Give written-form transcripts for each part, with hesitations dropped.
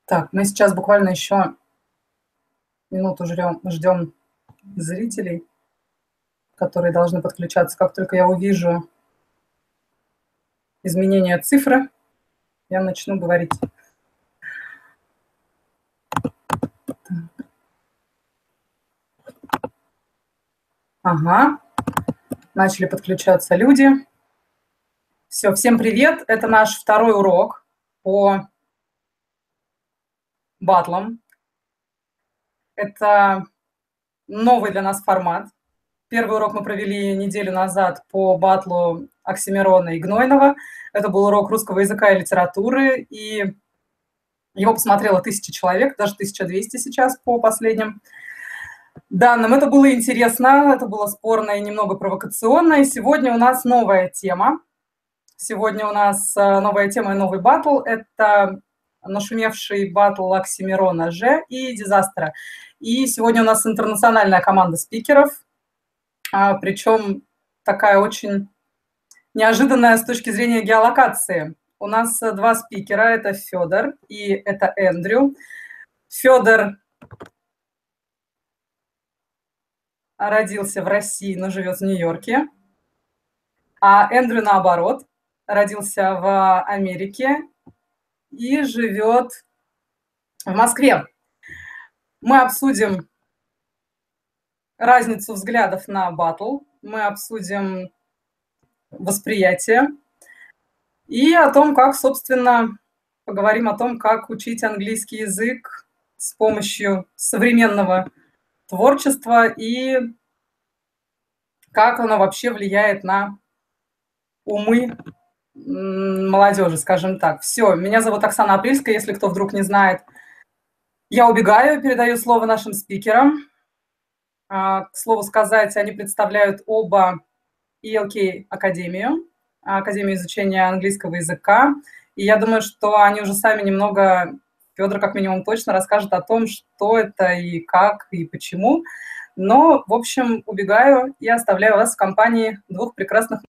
Так, мы сейчас буквально еще минуту ждем зрителей, которые должны подключаться. Как только я увижу изменения цифры, я начну говорить. Ага, начали подключаться люди. Все, всем привет. Это наш второй урок по батлам. Это новый для нас формат. Первый урок мы провели неделю назад по батлу Oxxxymирона и Гнойного. Это был урок русского языка и литературы, и его посмотрело 1000 человек, даже 1200 сейчас по последним данным. Это было интересно, это было спорно и немного провокационно. И сегодня у нас новая тема. Сегодня у нас новая тема и новый батл. Это нашумевший батл Oxxxymирона Ж и Дизастера. И сегодня у нас интернациональная команда спикеров, причем такая очень неожиданная с точки зрения геолокации. У нас два спикера, это Федор и это Эндрю. Федор родился в России, но живет в Нью Йорке, а Эндрю, наоборот, родился в Америке и живет в Москве. Мы обсудим разницу взглядов на батл, мы обсудим восприятие и о том, как, собственно, поговорим о том, как учить английский язык с помощью современного творчества и как оно вообще влияет на умы молодежи, скажем так. Все, меня зовут Оксана Апрельская, если кто вдруг не знает. Я убегаю, передаю слово нашим спикерам. К слову сказать, они представляют оба ELK Академию, Академию изучения английского языка. И я думаю, что они уже сами немного, Федор как минимум точно расскажет о том, что это и как, и почему. Но, в общем, убегаю и оставляю вас в компании двух прекрасных.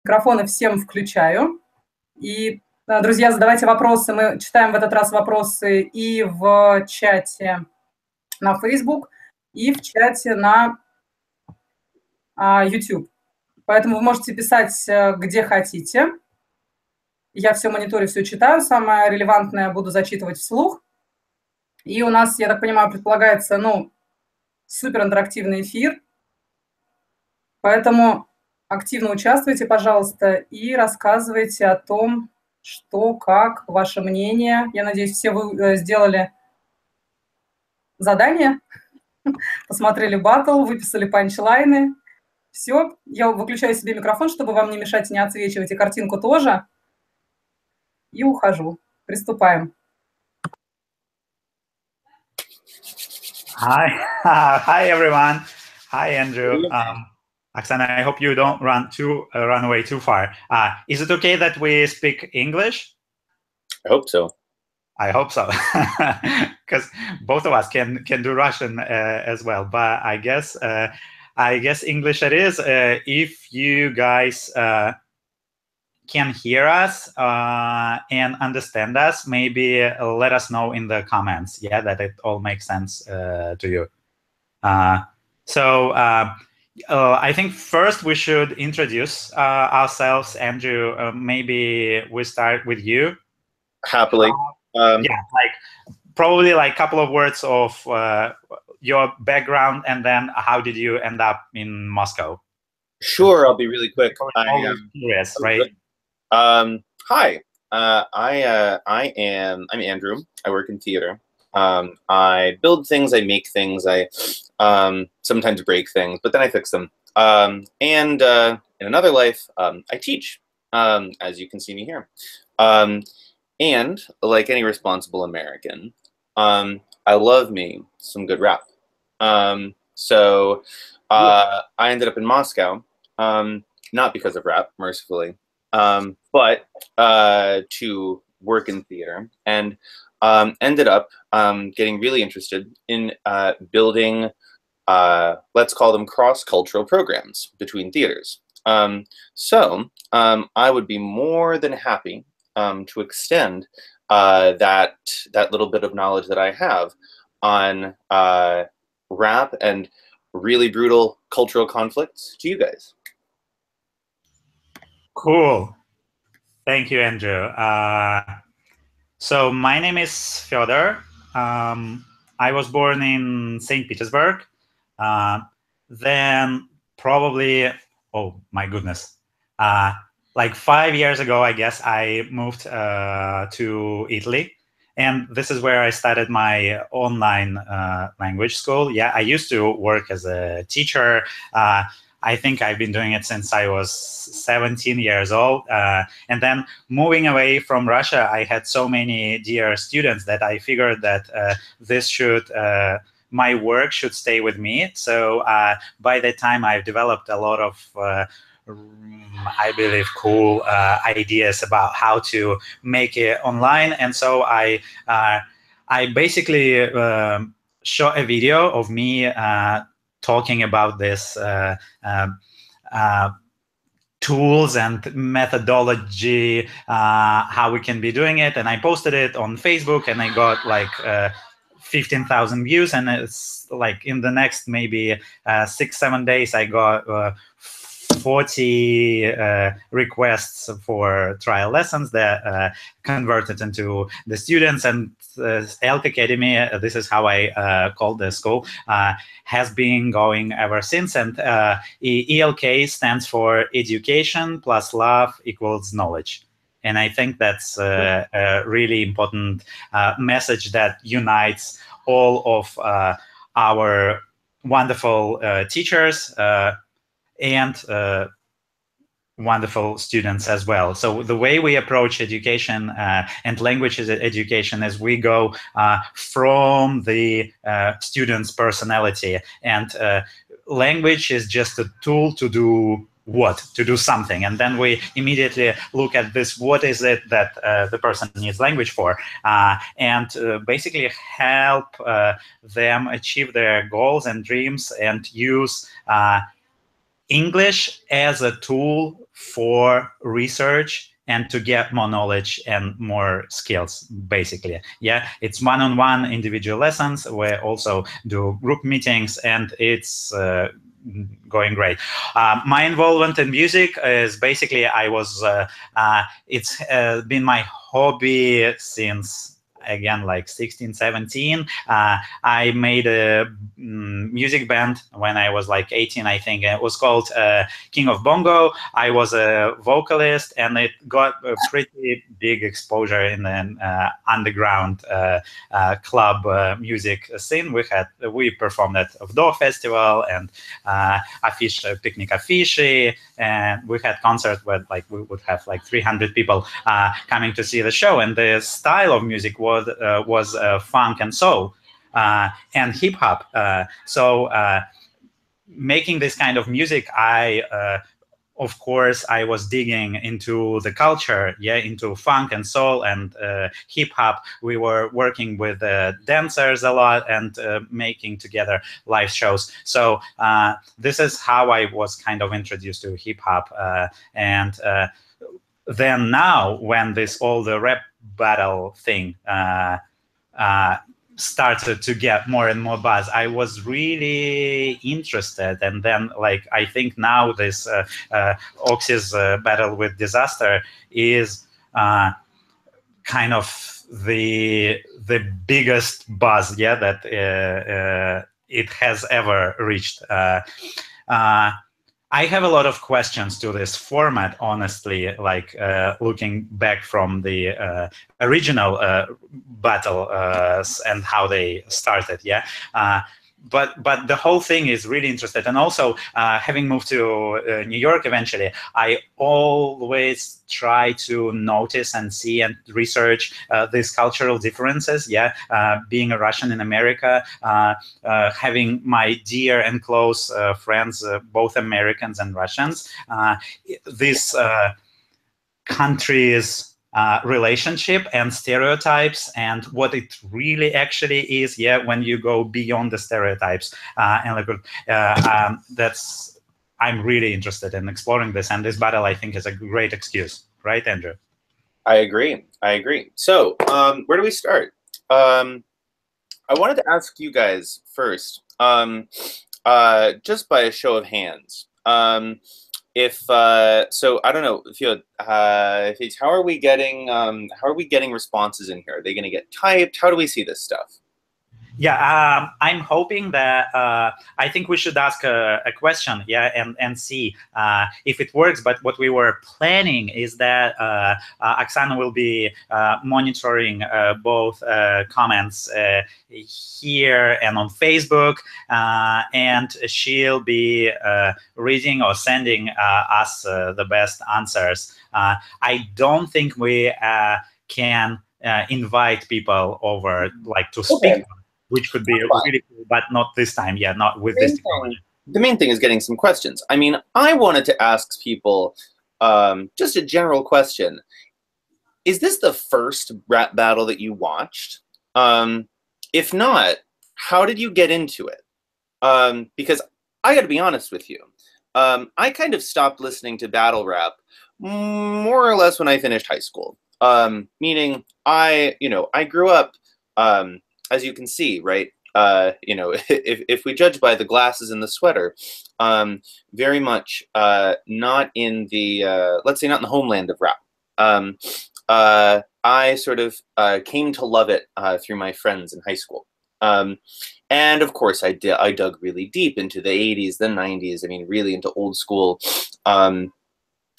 Микрофоны всем включаю. И, друзья, задавайте вопросы. Мы читаем в этот раз вопросы и в чате на Facebook, и в чате на YouTube. Поэтому вы можете писать, где хотите. Я все мониторю, все читаю. Самое релевантное буду зачитывать вслух. И у нас, я так понимаю, предполагается, суперинтерактивный эфир. Поэтому активно участвуйте, пожалуйста, и рассказывайте о том, что, как, ваше мнение. Я надеюсь, все вы сделали задание, посмотрели батл, выписали панчлайны. Все, я выключаю себе микрофон, чтобы вам не мешать и не отсвечивать, и картинку тоже. И ухожу. Приступаем. Hi everyone. Hi Andrew. Oksana, I hope you don't run away too far. Is it okay that we speak English? I hope so. I hope so, because both of us can do Russian as well. But I guess English it is. If you guys can hear us and understand us, maybe let us know in the comments. Yeah, that it all makes sense to you. So I think first we should introduce ourselves. Andrew, maybe we start with you. Happily. Yeah, probably a couple of words of your background, and then how did you end up in Moscow? Sure, I'll be really quick. I'm curious, right? Hi, I'm Andrew. I work in theater. I build things, I make things, I sometimes break things, but then I fix them. And in another life, I teach, as you can see me here. And like any responsible American, I love me some good rap. So I ended up in Moscow, not because of rap, mercifully, but to work in theater, and ended up getting really interested in building, let's call them cross-cultural programs between theaters. So I would be more than happy to extend that little bit of knowledge that I have on rap and really brutal cultural conflicts to you guys. Cool. Thank you, Andrew. So my name is Fedor. I was born in St. Petersburg. Then probably, oh my goodness, like 5 years ago, I guess, I moved to Italy. And this is where I started my online language school. Yeah, I used to work as a teacher. I think I've been doing it since I was 17 years old. And then moving away from Russia, I had so many dear students that I figured that this should, my work should stay with me. So by that time, I've developed a lot of, I believe, cool ideas about how to make it online. And so I basically shot a video of me talking about this tools and methodology, how we can be doing it. And I posted it on Facebook, and I got like 15,000 views. And it's like in the next maybe 6-7 days, I got 40 requests for trial lessons that converted into the students. And ELK Academy, this is how I call the school, has been going ever since. And ELK stands for Education plus Love equals Knowledge. And I think that's a really important message that unites all of our wonderful teachers and wonderful students as well. So the way we approach education and language education is we go from the student's personality, and language is just a tool to do what? To do something. And then we immediately look at this, what is it that the person needs language for? And basically help them achieve their goals and dreams, and use English as a tool for research and to get more knowledge and more skills, basically. Yeah, it's one-on-one individual lessons. We also do group meetings, and it's going great. My involvement in music is basically, it's been my hobby since, again, like 16, 17. I made a music band when I was like 18, I think. It was called King of Bongo. I was a vocalist, and it got a pretty big exposure in the underground club music scene. We performed at Outdoor Festival and Picnic Affiche, and we had concerts where like we would have like 300 people coming to see the show. And the style of music was funk and soul and hip hop. So making this kind of music, of course, I was digging into the culture, yeah, into funk and soul and hip hop. We were working with dancers a lot and making together live shows. So this is how I was kind of introduced to hip hop. And then now, when all the rap battle thing started to get more and more buzz, I was really interested. And then, like, I think now this Oxy's battle with Dizaster is kind of the biggest buzz, yeah, that it has ever reached. I have a lot of questions to this format, honestly, like looking back from the original battle and how they started, yeah. But the whole thing is really interesting. And also, having moved to New York eventually, I always try to notice and see and research these cultural differences. Yeah, being a Russian in America, having my dear and close friends, both Americans and Russians, these countries' relationship and stereotypes and what it really actually is, yeah, when you go beyond the stereotypes. I'm really interested in exploring this, and this battle, I think, is a great excuse, right, Andrew? I agree. I agree. So, where do we start? I wanted to ask you guys first, just by a show of hands. So I don't know if you, how are we getting responses in here? Are they going to get typed? How do we see this stuff? Yeah, I'm hoping that I think we should ask a question, yeah, and see if it works. But what we were planning is that Oksana will be monitoring both comments here and on Facebook, and she'll be reading or sending us the best answers. I don't think we can invite people over, like, to speak. Okay. Which could be really cool, but not this time. Yeah, not with this technology. The main thing is getting some questions. I mean, I wanted to ask people just a general question. Is this the first rap battle that you watched? If not, how did you get into it? Because I got to be honest with you. I kind of stopped listening to battle rap more or less when I finished high school. Meaning I grew up, as you can see, right? If we judge by the glasses and the sweater, very much not in the, let's say, not in the homeland of rap. I sort of came to love it through my friends in high school. And of course, I dug really deep into the 80s, the 90s. I mean, really into old school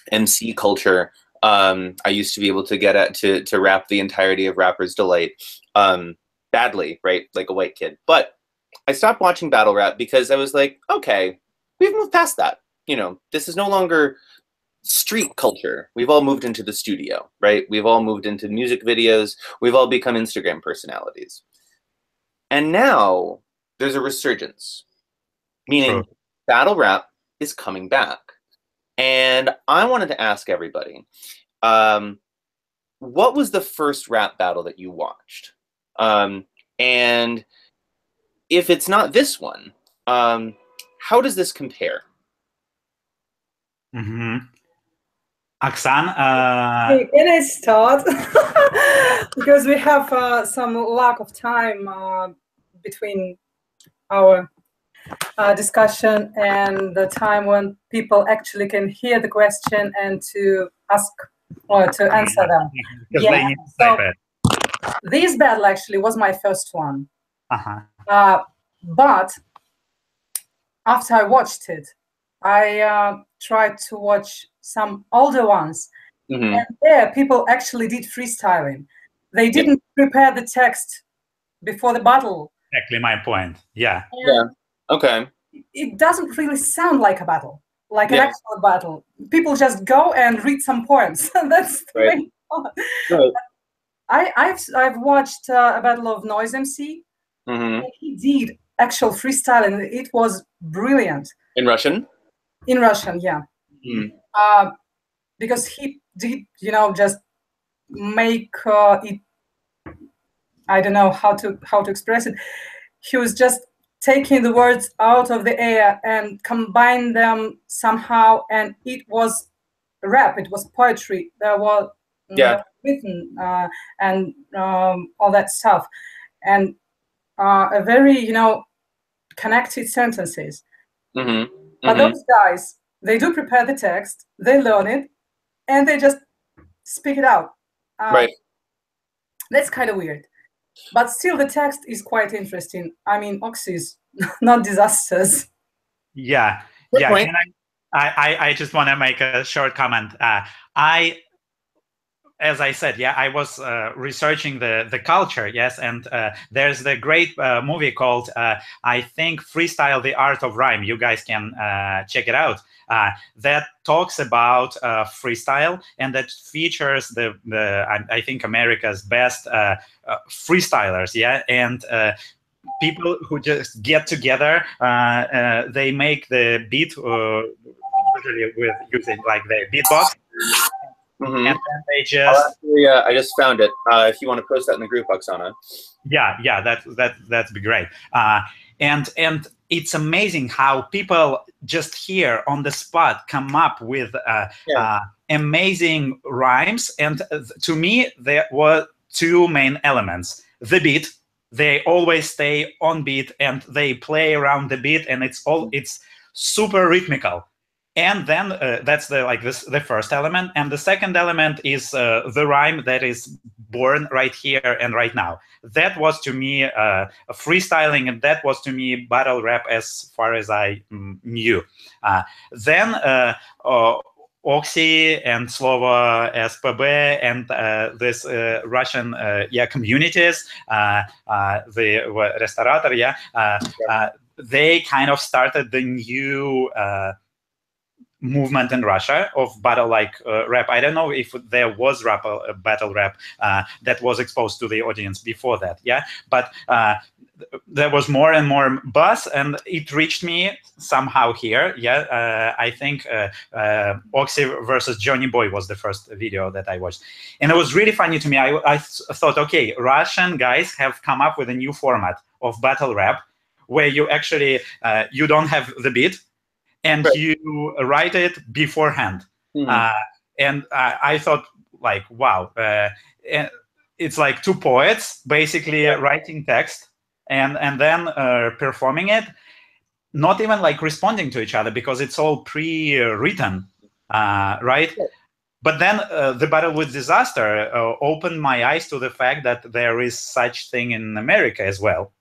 MC culture. I used to be able to get to rap the entirety of Rapper's Delight. Badly, right? Like a white kid. But I stopped watching battle rap because I was like, okay, we've moved past that. This is no longer street culture. We've all moved into the studio, right? We've all moved into music videos. We've all become Instagram personalities. And now there's a resurgence, meaning battle rap is coming back. And I wanted to ask everybody, what was the first rap battle that you watched? And if it's not this one, how does this compare? Mm-hmm. Oksan, Can I start? Because we have some lack of time between our discussion and the time when people actually can hear the question and to ask or to answer them. Yeah. So this battle actually was my first one. But after I watched it, I tried to watch some older ones. Mm-hmm. And there people actually did freestyling. They didn't prepare the text before the battle. Exactly my point. Yeah. Yeah. Okay. It doesn't really sound like a battle, like an actual battle. People just go and read some poems. That's the main part. Right. I've watched a battle of Noise MC. Mm-hmm. And he did actual freestyling. It was brilliant. In Russian? In Russian, yeah. Mm. Because he did, just make it. I don't know how to express it. He was just taking the words out of the air and combine them somehow, and it was rap. It was poetry. There was written and all that stuff, and a very connected sentences. Mm-hmm. But those guys, they do prepare the text, they learn it, and they just speak it out. Right. That's kind of weird. But still, the text is quite interesting. I mean, Oxys, not disasters. Yeah. Good yeah. point. I just want to make a short comment. As I said, I was researching the culture, yes, and there's the great movie called, I think, Freestyle, the Art of Rhyme. You guys can check it out. That talks about freestyle, and that features I think America's best freestylers, and people who just get together. They make the beat usually with using like the beatbox. Mm-hmm. And then they just I just found it. If you want to post that in the group, Oksana. Yeah, that'd be great. And it's amazing how people just here on the spot come up with amazing rhymes. And to me, there were two main elements. The beat, they always stay on beat and they play around the beat, and it's super rhythmical. And then that's the first element. And the second element is the rhyme that is born right here and right now. That was to me freestyling, and that was to me battle rap as far as I knew. Then Oxy and Slovo SPB and this Russian communities, the Restaurator, they kind of started the new movement in Russia of battle rap. I don't know if there was battle rap that was exposed to the audience before that, but there was more and more buzz, and it reached me somehow here. I think Oxy versus Johnny Boy was the first video that I watched, and it was really funny to me. I thought, okay, Russian guys have come up with a new format of battle rap where you actually you don't have the beat, and you write it beforehand. And I thought, like, wow, it's like two poets basically writing text and then performing it, not even like responding to each other because it's all pre-written, right? But then the battle with Dizaster opened my eyes to the fact that there is such thing in America as well.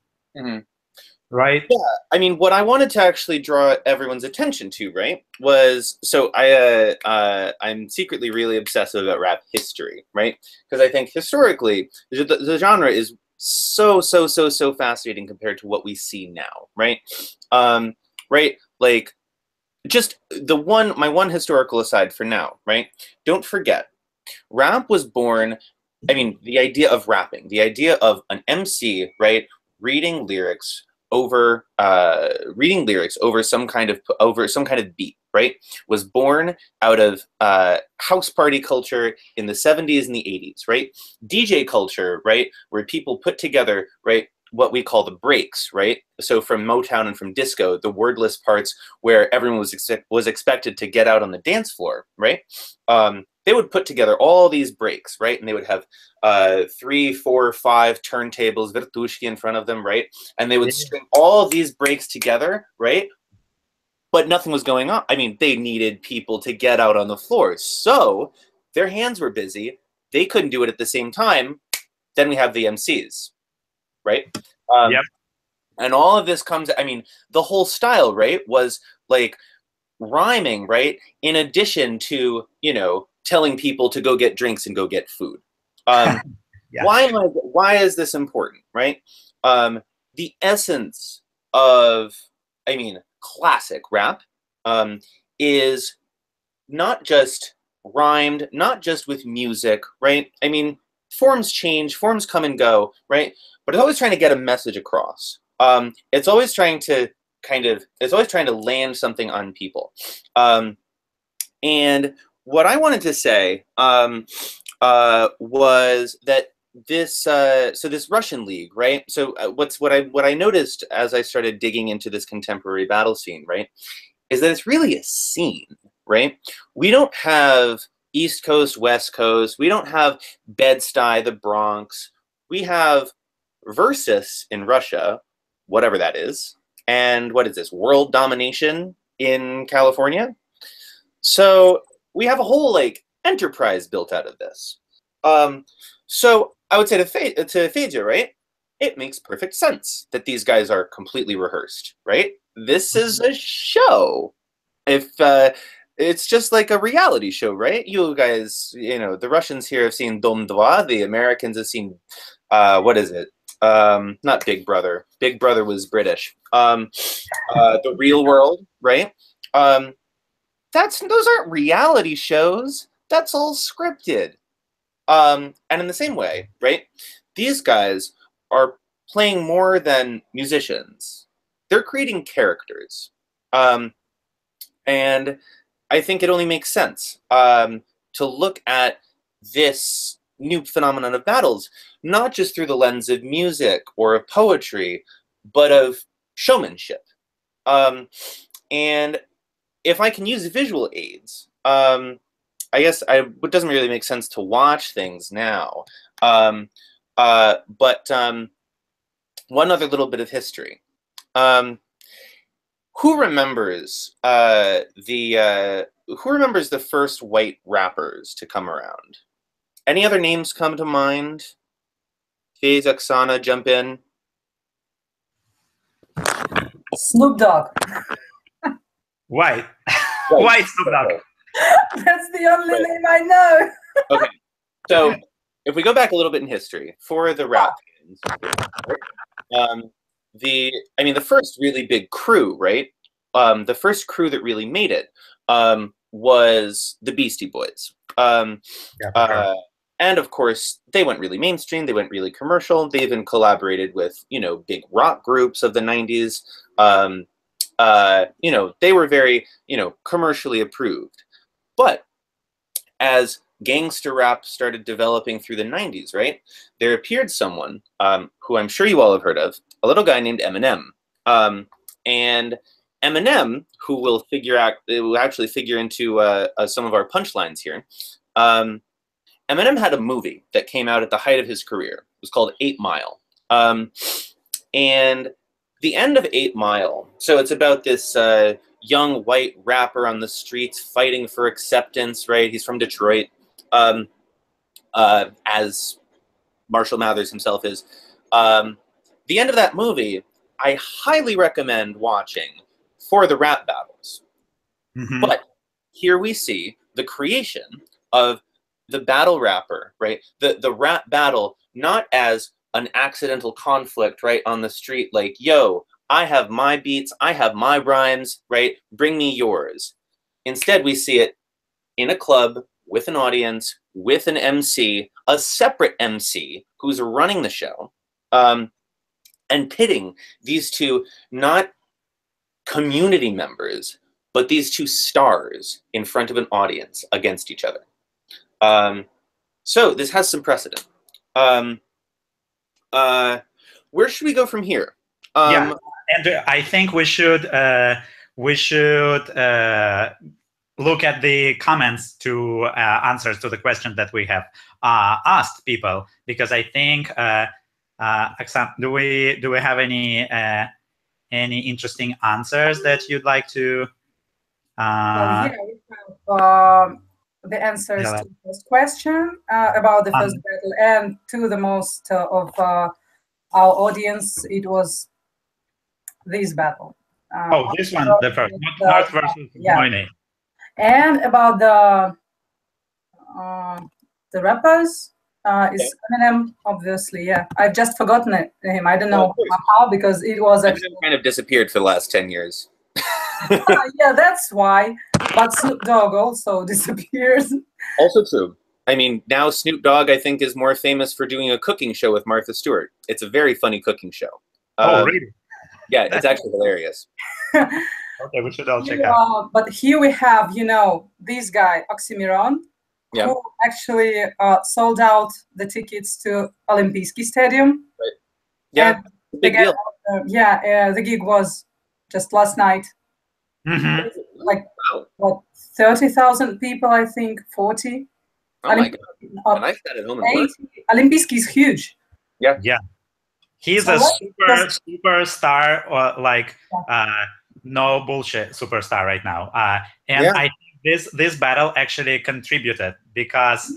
Right. Yeah. I mean, what I wanted to actually draw everyone's attention to, right, was, so I'm secretly really obsessive about rap history, right? Because I think historically the genre is so fascinating compared to what we see now, right? Right. Like, just my one historical aside for now, right? Don't forget, rap was born. I mean, the idea of rapping, the idea of an MC, right, reading lyrics over some kind of beat, right, was born out of house party culture in the 70s and the 80s, right? DJ culture, right, where people put together, right, what we call the breaks, right? So from Motown and from disco, the wordless parts where everyone was expected to get out on the dance floor, right? They would put together all these breaks, right? And they would have 3, 4, 5 turntables, vertushki in front of them, right? And they would string all of these breaks together, right? But nothing was going on. I mean, they needed people to get out on the floor. So their hands were busy. They couldn't do it at the same time. Then we have the MCs, right? And all of this comes, I mean, the whole style, right, was like rhyming, right, in addition to, you know, telling people to go get drinks and go get food. Why is this important, right? The essence of, I mean, classic rap is not just rhymed, not just with music, right? I mean, forms change, forms come and go, right? But it's always trying to get a message across. It's always trying to land something on people. And what I wanted to say was that this this Russian league, right? So what I noticed as I started digging into this contemporary battle scene, right, is that it's really a scene, right? We don't have East Coast, West Coast. We don't have Bed-Stuy, the Bronx. We have Versus in Russia, whatever that is. And what is this? World domination in California. So we have a whole like enterprise built out of this. So I would say to Fedor, right? It makes perfect sense that these guys are completely rehearsed, right? This is a show. If it's just like a reality show, right? You guys, you know, the Russians here have seen Dom 2, the Americans have seen, what is it? Not Big Brother. Big Brother was British. The Real World, right? Those aren't reality shows. That's all scripted. And in the same way, right? These guys are playing more than musicians. They're creating characters. And I think it only makes sense to look at this new phenomenon of battles, not just through the lens of music or of poetry, but of showmanship. And if I can use visual aids, I I guess it doesn't really make sense to watch things now. But one other little bit of history. Who remembers the first white rappers to come around? Any other names come to mind? Faze, Oksana, jump in. Snoop Dogg. White. White Snoop Dogg. That's the only name I know. Okay, so if we go back a little bit in history for the rap games, the first really big crew, right? The first crew that really made it was the Beastie Boys. And of course, they went really mainstream. They went really commercial. They even collaborated with, big rock groups of the 90s. They were very, commercially approved. But as gangster rap started developing through the 90s, right, there appeared someone who I'm sure you all have heard of, a little guy named Eminem. And Eminem, who will actually figure into some of our punchlines here, Eminem had a movie that came out at the height of his career. It was called 8 Mile. And the end of 8 Mile, so it's about this young white rapper on the streets fighting for acceptance, right? He's from Detroit, as Marshall Mathers himself is. The end of that movie, I highly recommend watching for the rap battles. Mm-hmm. But here we see the creation of the battle rapper, right? The rap battle, not as an accidental conflict, right, on the street, like, yo, I have my beats, I have my rhymes, right? Bring me yours. Instead, we see it in a club with an audience, with an MC, a separate MC who's running the show, and pitting these two, not community members, but these two stars in front of an audience against each other. So this has some precedent. Where should we go from here? Yeah, and I think we should look at the comments to answers to the questions that we have asked people, because I think, do we have any interesting answers that you'd like to? Yeah, we have the answers to the first question about the first battle, and to the most of our audience, it was this battle. This one, the first, North versus Moine. And about the rappers, is Eminem, obviously. Yeah, I've just forgotten him. I don't know how, because it was actually kind of disappeared for the last 10 years. Yeah, that's why. But Snoop Dogg also disappears. Also true. I mean, now Snoop Dogg, I think, is more famous for doing a cooking show with Martha Stewart. It's a very funny cooking show. Really? Yeah, it's actually hilarious. Okay, we should all check out. But here we have, this guy, Oxxymiron, who actually sold out the tickets to Олимпийский Stadium. Right. Yeah, big deal. The gig was just last night. Mm-hmm. Like, what, 30,000 people, I think, 40. Oh my God. And I sat at home and worked. Олимпийский is huge. Yeah. Yeah. He's a superstar, or like no bullshit superstar right now. And I think this battle actually contributed, because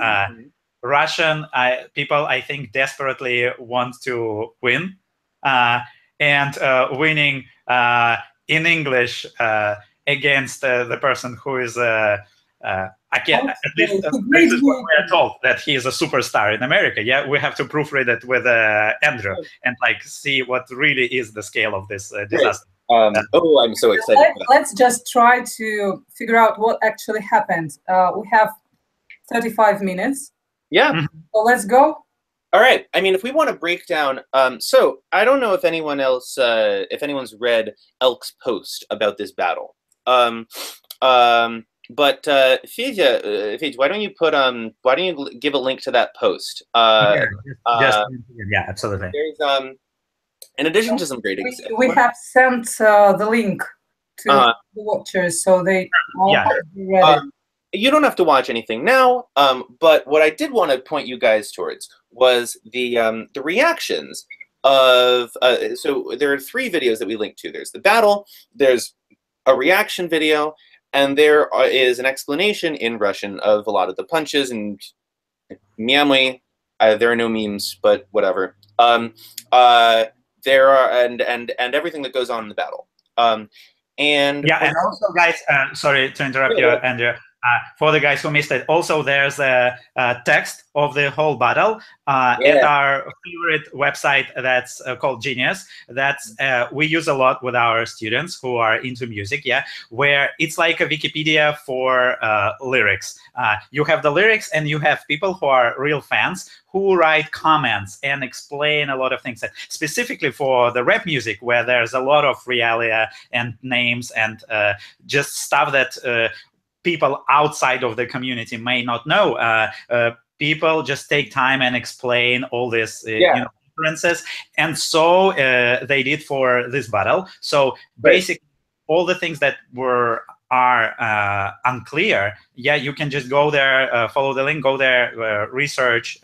Russian people, I think, desperately want to win, and winning in English against the person who is at least this is what we are told, that he is a superstar in America. Yeah, we have to proofread it with Andrew and like see what really is the scale of this disaster. I'm so excited. Let's just try to figure out what actually happened. We have 35 minutes. Yeah. So let's go. All right. I mean, if we want to break down, so I don't know if anyone else, if anyone's read ELK's post about this battle. But Fedya, why don't you give a link to that post? Yeah, absolutely. There's in addition to some great examples. We have sent the link to the watchers, so they all read it. you don't have to watch anything now, but what I did want to point you guys towards was the reactions of, so there are 3 videos that we linked to. There's the battle, there's a reaction video, and there is an explanation in Russian of a lot of the punches and memы. There are no memes, but whatever. There are, and everything that goes on in the battle. And yeah, and also, guys, sorry to interrupt you, Andrew. For the guys who missed it, also there's a text of the whole battle at our favorite website that's called Genius. That's we use a lot with our students who are into music, where it's like a Wikipedia for lyrics. You have the lyrics and you have people who are real fans who write comments and explain a lot of things. Specifically for the rap music, where there's a lot of realia and names and just stuff that people outside of the community may not know. People just take time and explain all this differences, and so they did for this battle. So basically, all the things that are unclear, you can just go there, follow the link, go there, research.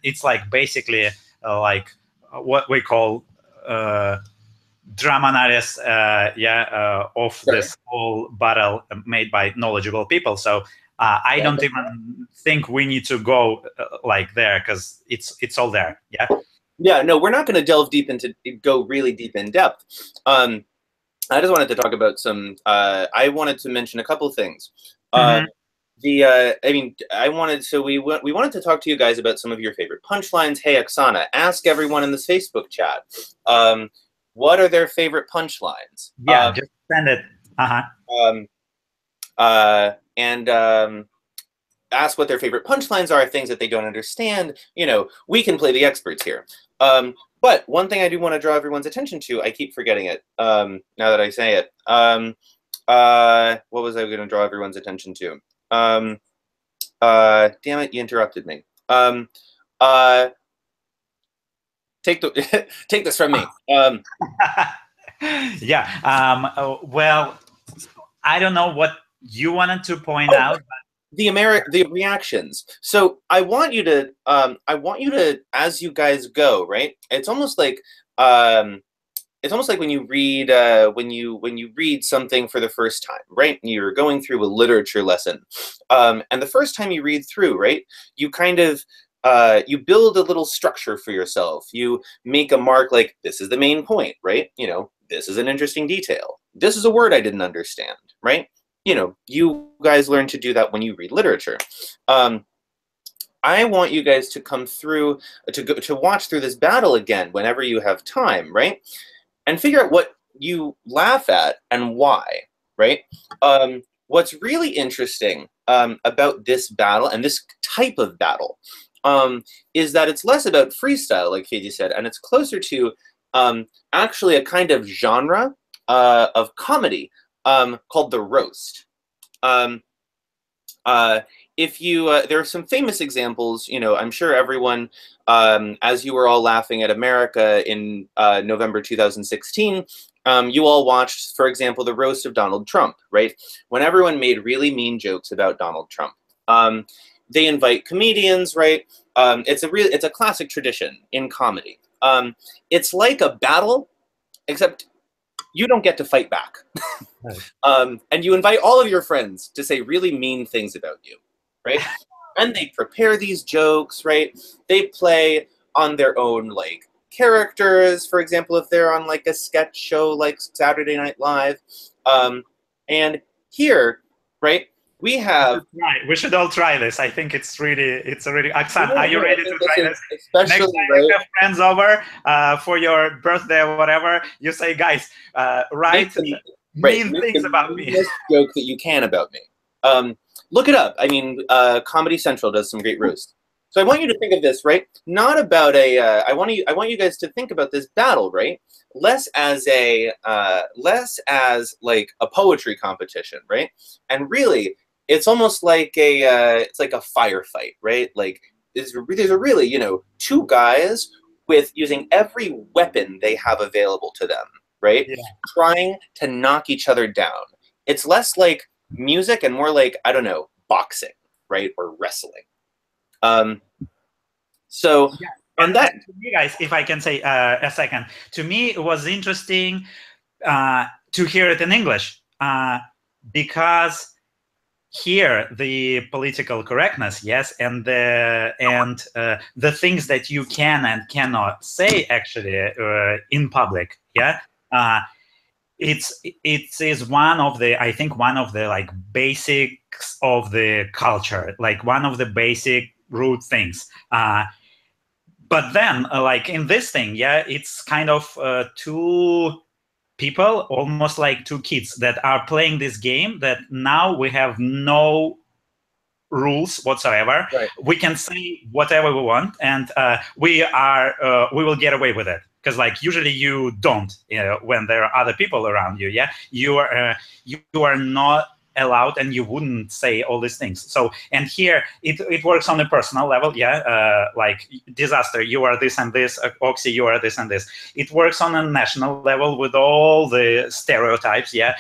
It's like basically like what we call drama analysis, of this whole battle made by knowledgeable people. So I don't even think we need to go like there, because it's all there. No, we're not going to delve deep into, go really deep in depth. I just wanted to talk about some, I wanted to mention a couple things. I mean, we wanted to talk to you guys about some of your favorite punchlines. Hey, Oksana, ask everyone in this Facebook chat, what are their favorite punchlines? Just send it. And ask what their favorite punchlines are, things that they don't understand. You know, we can play the experts here. But one thing I do want to draw everyone's attention to, I keep forgetting it now that I say it. What was I going to draw everyone's attention to? Damn it, you interrupted me. Take this from me. Well, I don't know what you wanted to point out. But the reactions. So I want you to as you guys go, right? It's almost like when you read when you read something for the first time, right? You're going through a literature lesson, and the first time you read through, right? You kind of you build a little structure for yourself. You make a mark like, this is the main point, right? You know, this is an interesting detail. This is a word I didn't understand, right? You know, you guys learn to do that when you read literature. I want you guys to come through, to watch through this battle again whenever you have time, right? And figure out what you laugh at and why, right? What's really interesting about this battle and this type of battle is that it's less about freestyle, like Fede said, and it's closer to actually a kind of genre of comedy called the roast. If you, there are some famous examples, you know, I'm sure everyone, as you were all laughing at America in November 2016, you all watched, for example, the roast of Donald Trump, right? When everyone made really mean jokes about Donald Trump. They invite comedians, right? It's a classic tradition in comedy. It's like a battle, except you don't get to fight back. And you invite all of your friends to say really mean things about you, right? And they prepare these jokes, right? They play on their own, like, characters, for example, if they're on, like, a sketch show like Saturday Night Live. And here, right, we have... Right. We should all try this. I think it's really... Oksana, are you ready to try this? Especially, next time you have friends over for your birthday or whatever, you say, guys, write mean things about me. Joke that you can about me. Look it up. I mean, Comedy Central does some great roasts. So I want you to think of this, right? Not about a. I want you guys to think about this battle, right? Less as like a poetry competition, right? And really, it's almost like a firefight, right? Like these are really, you know, two guys with using every weapon they have available to them, right? Yeah. Trying to knock each other down. It's less like music and more like, I don't know, boxing, right, or wrestling. So, yeah. and that, to me, guys, if I can say a second, to me it was interesting to hear it in English because here the political correctness, yes, and the things that you can and cannot say actually in public, yeah. It is one of the, I think, one of the like basics of the culture, like one of the basic root things. But then, like in this thing, yeah, it's kind of two people, almost like two kids that are playing this game that now we have no rules whatsoever. Right. We can say whatever we want, and we will get away with it. Because like usually you don't, when there are other people around you, yeah, you are not allowed, and you wouldn't say all these things. So, and here it works on a personal level, yeah, like Dizaster, you are this and this, Oxy, you are this and this. It works on a national level with all the stereotypes, yeah.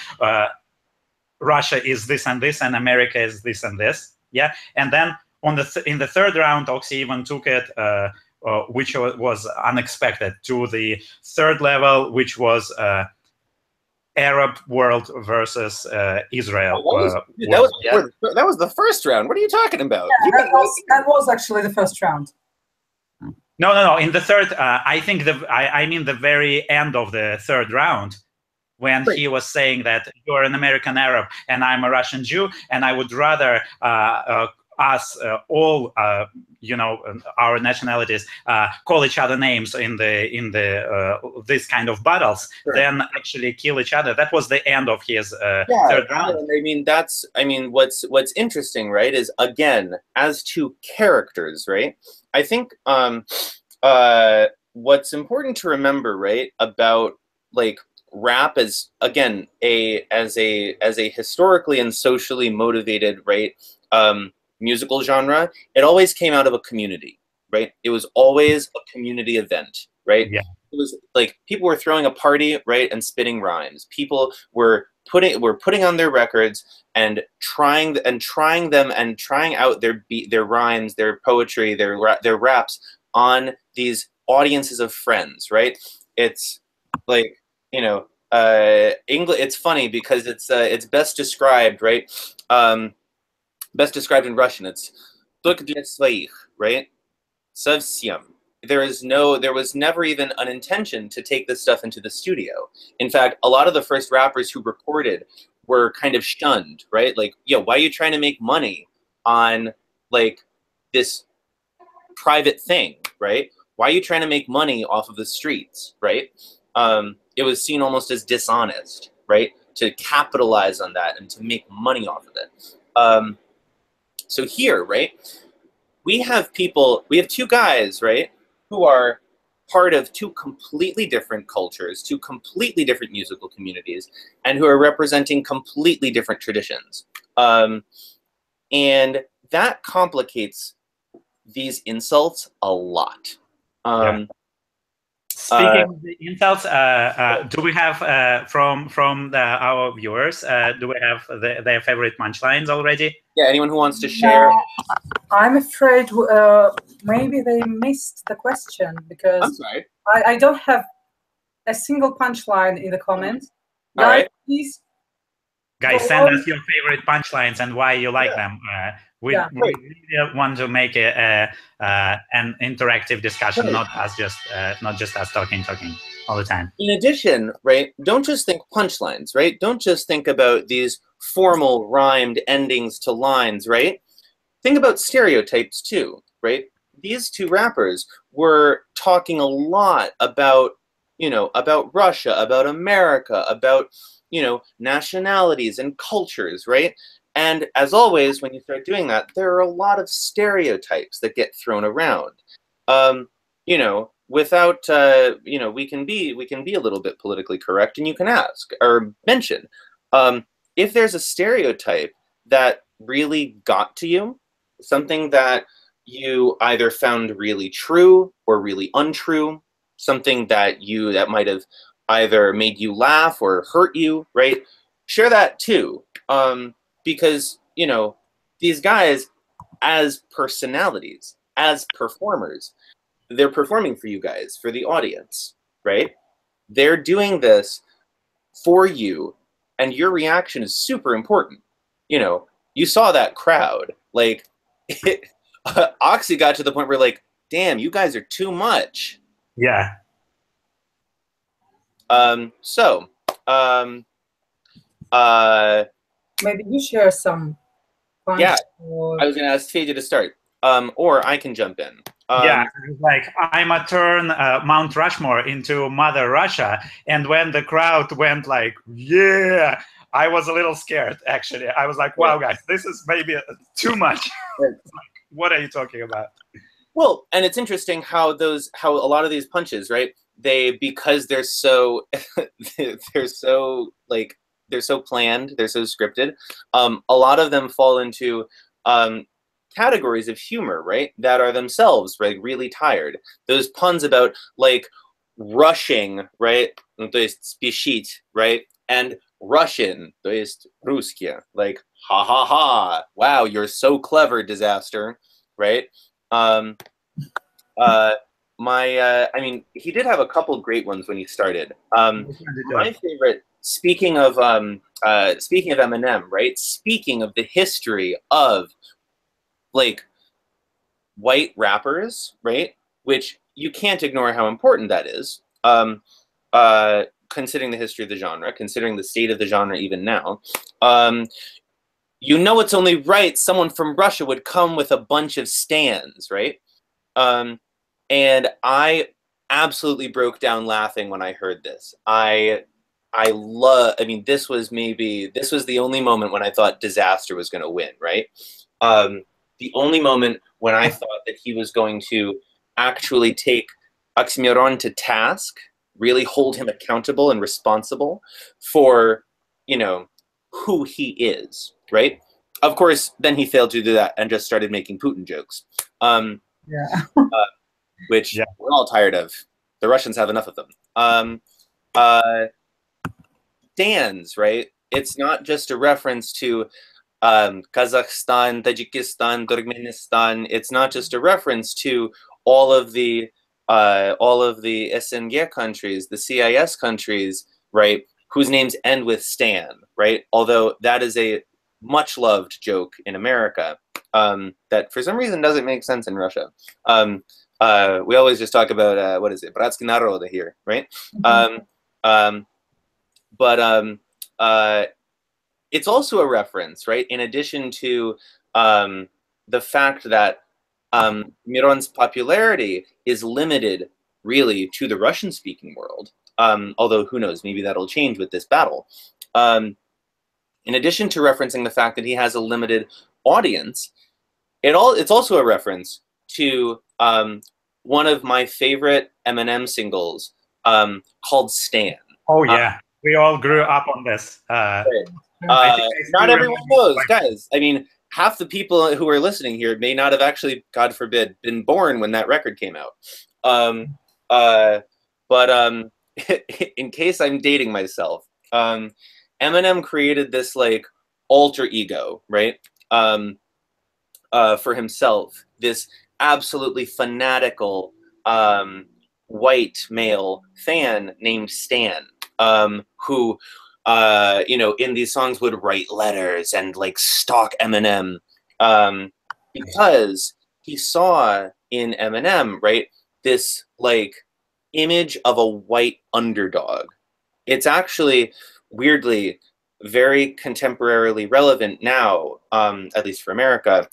Russia is this and this, and America is this and this, yeah. And then on in the third round, Oxy even took it, which was unexpected, to the third level, which was Arab world versus Israel. That was the first round. What are you talking about? Yeah, that was actually the first round. No. In the third, I think I mean the very end of the third round, when he was saying that you're an American Arab and I'm a Russian Jew, and I would rather us all, our nationalities call each other names in the this kind of battles, than actually kill each other. That was the end of his third round. I mean, what's interesting, right, is again, as to characters, right? I think what's important to remember, right, about like rap is, again, as a historically and socially motivated, right, musical genre, it always came out of a community, right? It was always a community event, right? Yeah. It was like people were throwing a party, right, and spitting rhymes. People were putting on their records and trying out their rhymes, their poetry, their raps on these audiences of friends, right? It's like, English. It's funny because it's best described, right? Best described in Russian. It's только для своих, right? Совсем. There was never even an intention to take this stuff into the studio. In fact, a lot of the first rappers who recorded were kind of shunned, right? Like, why are you trying to make money on like this private thing, right? Why are you trying to make money off of the streets, right? It was seen almost as dishonest, right? To capitalize on that and to make money off of it. So here, right, we have two guys, right, who are part of two completely different cultures, two completely different musical communities, and who are representing completely different traditions. And that complicates these insults a lot. Speaking of the insults, do we have from our viewers? Do we have their favorite punchlines already? Yeah, anyone who wants to share? I'm afraid maybe they missed the question, because I'm sorry. I don't have a single punchline in the comments. All right. Please. Guys, send us your favorite punchlines and why you like them. We really want to make an interactive discussion, not just us talking all the time. In addition, right, don't just think punchlines, right? Don't just think about these formal rhymed endings to lines, right? Think about stereotypes too, right? These two rappers were talking a lot about, about Russia, about America, about, nationalities and cultures, right? And as always, when you start doing that, there are a lot of stereotypes that get thrown around. Without, we can be a little bit politically correct, and you can ask or mention if there's a stereotype that really got to you, something that you either found really true or really untrue, something that might have either made you laugh or hurt you, right? Share that too. because, you know, these guys as personalities, as performers, they're performing for you guys, for the audience, right? They're doing this for you, and your reaction is super important. You know, you saw that crowd. Like, Oxy got to the point where, like, damn, you guys are too much. Yeah. Maybe you share some punch. Yeah, Or... I was going to ask Fedor to start, or I can jump in. Yeah, like I'm a turn Mount Rushmore into Mother Russia, and when the crowd went like, yeah, I was a little scared, actually. I was like, wow, guys, this is maybe too much. Like, what are you talking about? Well, and it's interesting how a lot of these punches, right? Because they're so they're so planned, they're so scripted. A lot of them fall into categories of humor, right? That are themselves, right, really tired. Those puns about like rushing, right? То есть спешить, right? And Russian, то есть русские, like ha ha ha. Wow, you're so clever, Dizaster, right? I mean, he did have a couple great ones when he started. My favorite, speaking of Eminem, right? Speaking of the history of like white rappers, right? Which you can't ignore how important that is. Considering the history of the genre, considering the state of the genre even now. You know, it's only right someone from Russia would come with a bunch of stands, right? And I absolutely broke down laughing when I heard this. I mean, this was the only moment when I thought Dizaster was going to win, right? The only moment when I thought that he was going to actually take Oxxymiron to task, really hold him accountable and responsible for, you know, who he is, right? Of course, then he failed to do that and just started making Putin jokes. Which we're all tired of. The Russians have enough of them. Stands, right? It's not just a reference to Kazakhstan, Tajikistan, Turkmenistan. It's not just a reference to all of the SNG countries, the CIS countries, right? Whose names end with Stan, right? Although that is a much loved joke in America that for some reason doesn't make sense in Russia. We always just talk about what is it, Bratski Naroda here, right? It's also a reference, right? In addition to the fact that Miron's popularity is limited really to the Russian-speaking world, although who knows, maybe that'll change with this battle. In addition to referencing the fact that he has a limited audience, it's also a reference to one of my favorite Eminem singles called Stan. Oh yeah, we all grew up on this. Not everyone knows, guys. I mean, half the people who are listening here may not have actually, God forbid, been born when that record came out. In case I'm dating myself, Eminem created this like alter ego, right? For himself, this absolutely fanatical white male fan named Stan, who you know, in these songs would write letters and like stalk Eminem because he saw in Eminem, right, this like image of a white underdog. It's actually weirdly very contemporarily relevant now, at least for America.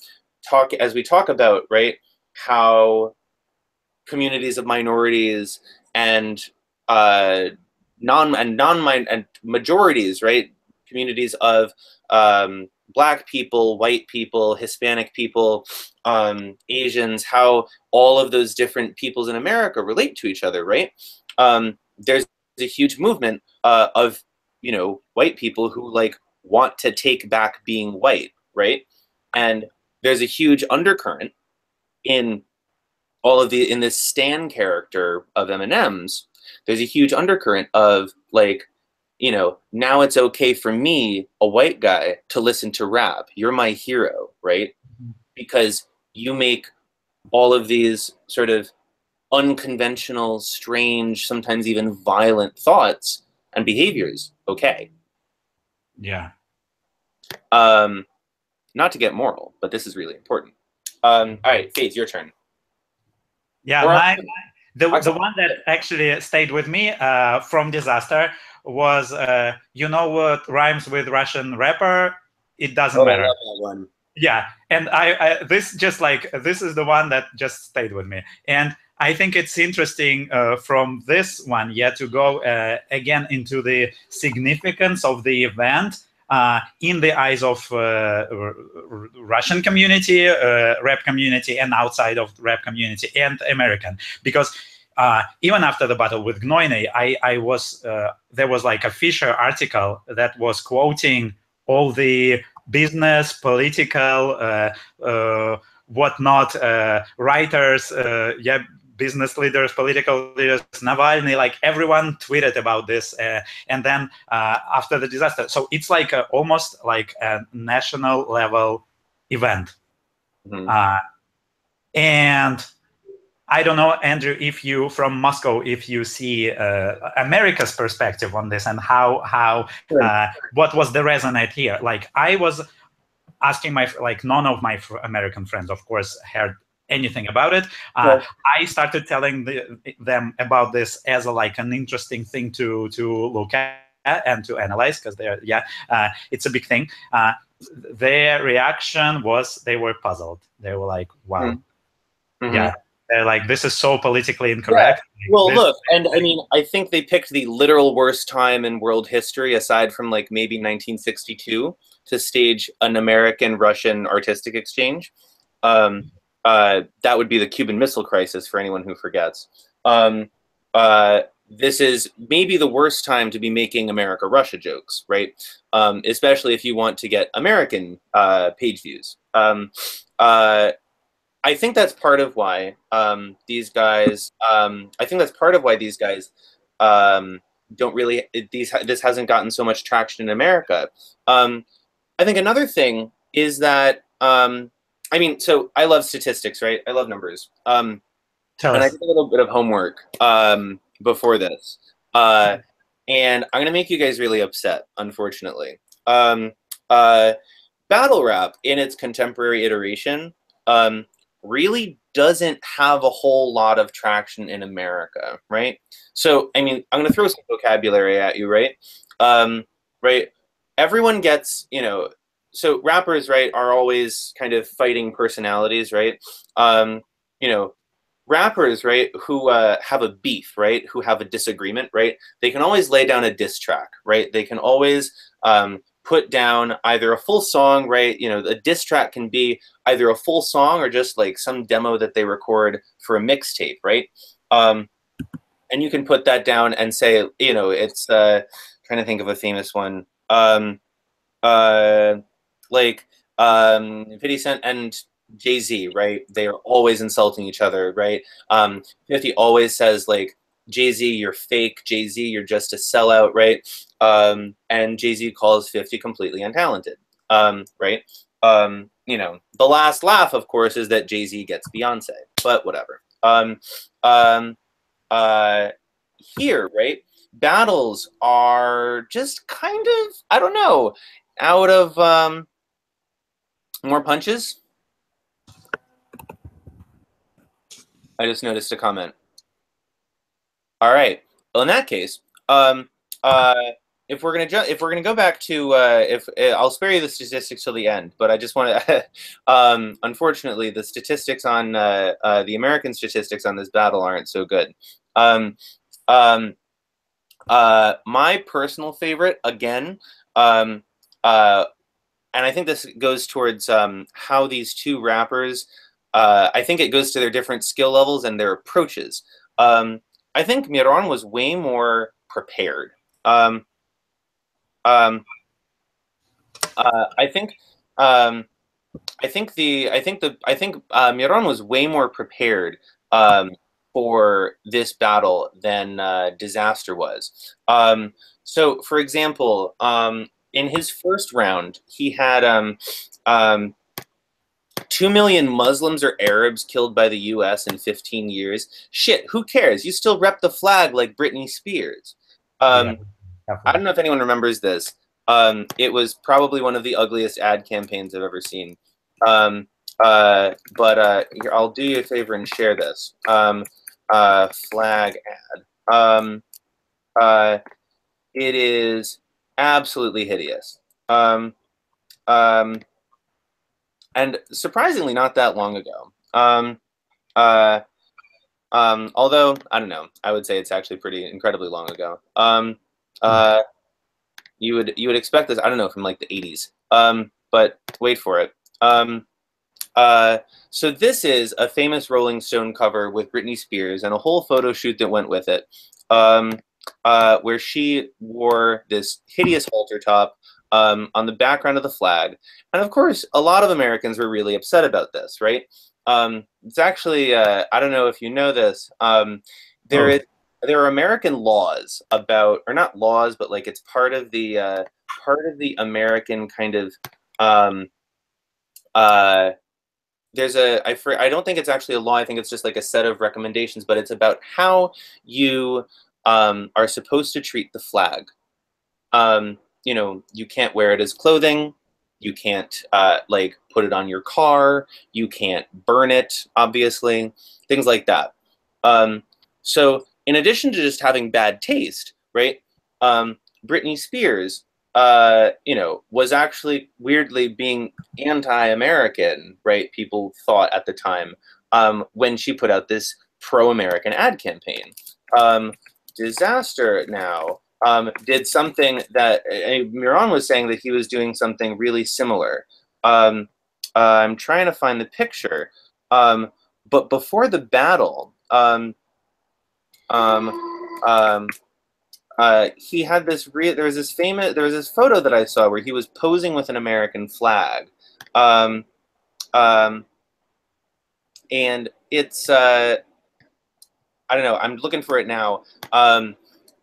As we talk about, right, how communities of minorities and majorities, right, communities of Black people, white people, Hispanic people, Asians, how all of those different peoples in America relate to each other, right? There's a huge movement of, you know, white people who like want to take back being white, right? And there's a huge undercurrent in in this Stan character of Eminem's. There's a huge undercurrent of like you know, now it's okay for me, a white guy, to listen to rap. You're my hero, right? Because you make all of these sort of unconventional, strange, sometimes even violent thoughts and behaviors okay. Yeah. Not to get moral, but this is really important. All right, Faith, your turn. Yeah, the one that actually stayed with me from Dizaster was, you know what rhymes with Russian rapper? It doesn't matter. I love that one. Yeah, and this is the one that just stayed with me. And I think it's interesting from this one, to go again into the significance of the event in the eyes of Russian community, rap community, and outside of rap community and American. Because even after the battle with Gnoine, there was like a Fisher article that was quoting all the business, political, whatnot, writers, business leaders, political leaders, Navalny, like everyone tweeted about this. And then after the disaster, so it's like almost like a national level event. And I don't know, Andrew, if you from Moscow, if you see America's perspective on this and how what was the resonate here? Like I was asking none of my American friends, of course, heard anything about it. I started telling them about this as an interesting thing to look at and to analyze, because it's a big thing. Their reaction was they were puzzled. They were like, wow. Yeah. They're like, this is so politically incorrect. Yeah. Well, look, and I mean, I think they picked the literal worst time in world history, aside from like maybe 1962, to stage an American-Russian artistic exchange. That would be the Cuban Missile Crisis for anyone who forgets. This is maybe the worst time to be making America-Russia jokes, right? Especially if you want to get American page views. I think that's part of why these guys. I think that's part of why these guys don't really. This hasn't gotten so much traction in America. I think another thing is that I mean, so I love statistics, right? I love numbers. And I did a little bit of homework before this, and I'm gonna make you guys really upset, unfortunately. Battle rap in its contemporary iteration. Really doesn't have a whole lot of traction in America, right? So, I mean, I'm going to throw some vocabulary at you, right? Right? Everyone gets, you know, so rappers, right, are always kind of fighting personalities, right? You know, rappers, right, who have a beef, right, who have a disagreement, right, they can always lay down a diss track, right? They can always put down either a full song, right? You know, a diss track can be either a full song or just like some demo that they record for a mixtape, right? And you can put that down and say, you know, it's trying to think of a famous one, like 50 Cent and Jay-Z, right? They are always insulting each other, right? 50 always says like, Jay-Z, you're fake. Jay-Z, you're just a sellout, right? And Jay-Z calls 50 completely untalented, right? You know, the last laugh, of course, is that Jay-Z gets Beyonce, but whatever. Here, right? Battles are just kind of, I don't know, out of more punches. I just noticed a comment. All right. Well, in that case, if we're gonna go back to I'll spare you the statistics till the end, but I just want to. Unfortunately, the statistics on the American statistics on this battle aren't so good. My personal favorite, again, and I think this goes towards how these two rappers. I think it goes to their different skill levels and their approaches. I think Miron was way more prepared. I think Miron was way more prepared for this battle than Dizaster was. So, for example, in his first round, he had 2 million Muslims or Arabs killed by the U.S. in 15 years. Shit, who cares? You still rep the flag like Britney Spears. Yeah, I don't know if anyone remembers this. It was probably one of the ugliest ad campaigns I've ever seen. Here, I'll do you a favor and share this. Flag ad. It is absolutely hideous. And surprisingly, not that long ago. Although, I don't know, I would say it's actually pretty incredibly long ago. You would expect this, I don't know, from like the 80s. But wait for it. So this is a famous Rolling Stone cover with Britney Spears and a whole photo shoot that went with it, where she wore this hideous halter top on the background of the flag. And of course, a lot of Americans were really upset about this, right? It's actually, I don't know if you know this, there are American laws about, or not laws, but like it's part of the American kind of, there's I don't think it's actually a law, I think it's just like a set of recommendations, but it's about how you are supposed to treat the flag. You know, you can't wear it as clothing. You can't like put it on your car. You can't burn it, obviously, things like that. So in addition to just having bad taste, right? Britney Spears, you know, was actually weirdly being anti-American, right? People thought at the time when she put out this pro-American ad campaign. Dizaster now did something that Miron was saying that he was doing something really similar. I'm trying to find the picture, but before the battle, he had this. There was this photo that I saw where he was posing with an American flag, and it's I don't know. I'm looking for it now.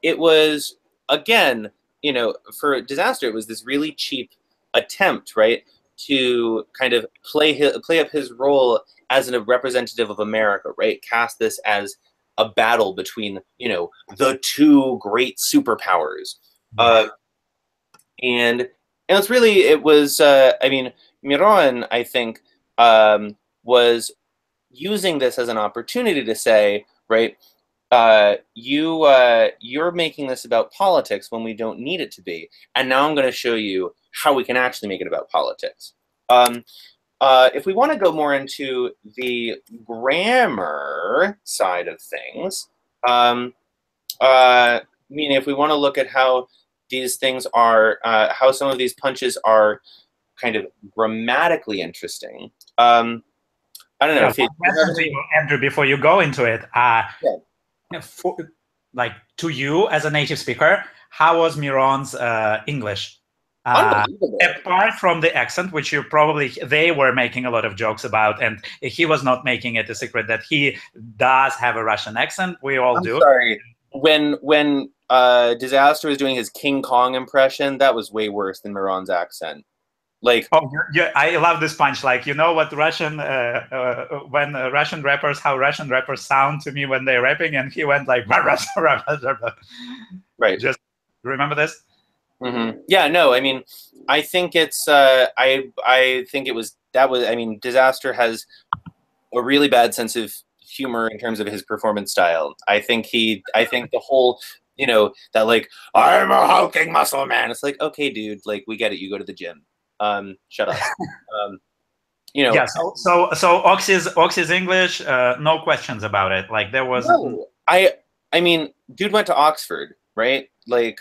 It was, again, you know, for Dizaster, it was this really cheap attempt, right, to kind of play up his role as a representative of America, right? Cast this as a battle between, you know, the two great superpowers, and it's really, it was, I mean, Miron, I think, was using this as an opportunity to say, right, you're making this about politics when we don't need it to be, and now I'm going to show you how we can actually make it about politics. If we want to go more into the grammar side of things, meaning if we want to look at how these things are, how some of these punches are kind of grammatically interesting. I don't know. Yeah, Andrew, before you go into it, yeah. Like to you as a native speaker, how was Miron's English? Apart from the accent, which you probably, they were making a lot of jokes about, and he was not making it a secret that he does have a Russian accent. We all do. Sorry. When Dizaster was doing his King Kong impression, that was way worse than Miron's accent. Like, oh yeah, I love this punch. Like, you know what Russian when Russian rappers, how Russian rappers sound to me when they're rapping, and he went like right. Just remember this. Mm-hmm. Yeah, no, I mean, I think it's I think it was, that was, I mean, Dizaster has a really bad sense of humor in terms of his performance style. I think the whole, you know, that like, I'm a hulking muscle man. It's like, okay, dude, like, we get it. You go to the gym. Shut up. You know. Yeah. So Oxx's English, no questions about it. Like there was. No, I mean, dude went to Oxford, right? Like,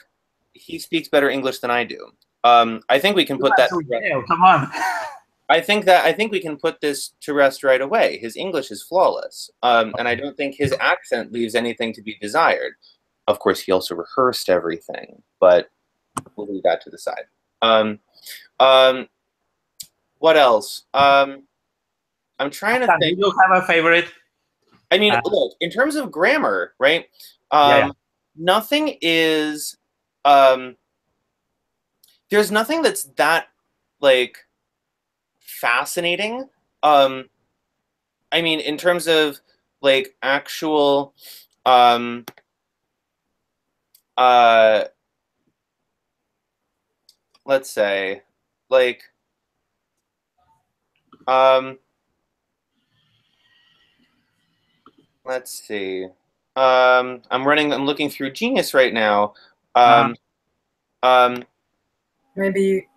he speaks better English than I do. I think we can put that. Come on. I think we can put this to rest right away. His English is flawless, and I don't think his accent leaves anything to be desired. Of course, he also rehearsed everything, but we'll leave that to the side. What else? I'm trying to think. Do you have a favorite? I mean, look, in terms of grammar, right? Nothing is there's nothing that's that like fascinating. I mean, in terms of like actual let's say like let's see. I'm looking through Genius right now. Maybe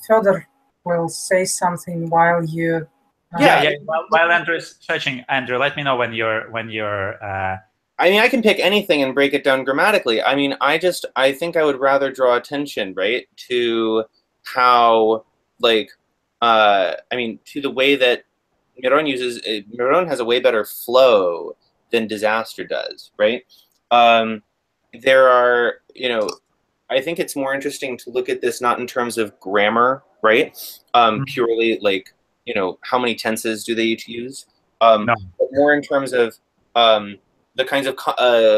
Fedor will say something while you. Yeah. While Andrew is searching, Andrew, let me know when you're. I mean, I can pick anything and break it down grammatically. I mean, I think I would rather draw attention, right, to how, like, I mean, to the way that Miron has a way better flow than Dizaster does, right? There are, you know, I think it's more interesting to look at this not in terms of grammar, right? Purely like, you know, how many tenses do they each use? No. But more in terms of the kinds of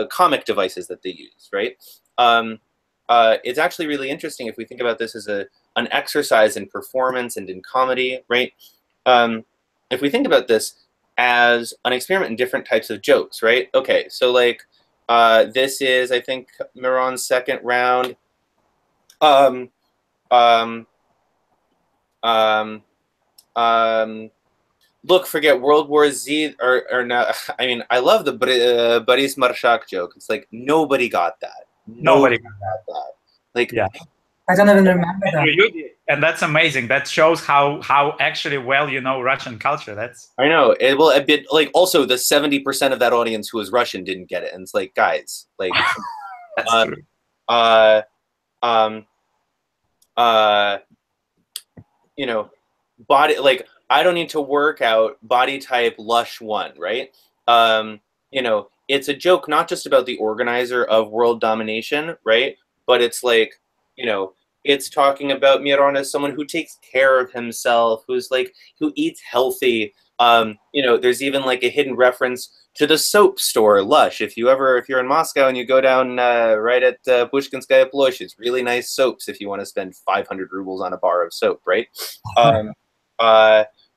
comic devices that they use, right? It's actually really interesting if we think about this as an exercise in performance and in comedy, right? If we think about this as an experiment in different types of jokes, right? Okay, so like this is, I think, Miron's second round. Look, forget World War Z or no. I mean, I love the Boris Marshak joke. It's like nobody got that. Nobody got that. Like, yeah. I don't even remember that. And that's amazing. That shows how actually well you know Russian culture. That's. I know. Well, a bit like also the 70% of that audience who was Russian didn't get it, and it's like, guys, like, that's true. You know, body like. I don't need to work out body type lush 1, right? You know, it's a joke not just about the organizer of world domination, right? But it's like, you know, it's talking about Miron as someone who takes care of himself, who's like, who eats healthy. You know, there's even like a hidden reference to the soap store Lush. If you're in Moscow and you go down right at Pushkinskaya Ploshchad, it's really nice soaps if you want to spend 500 rubles on a bar of soap, right?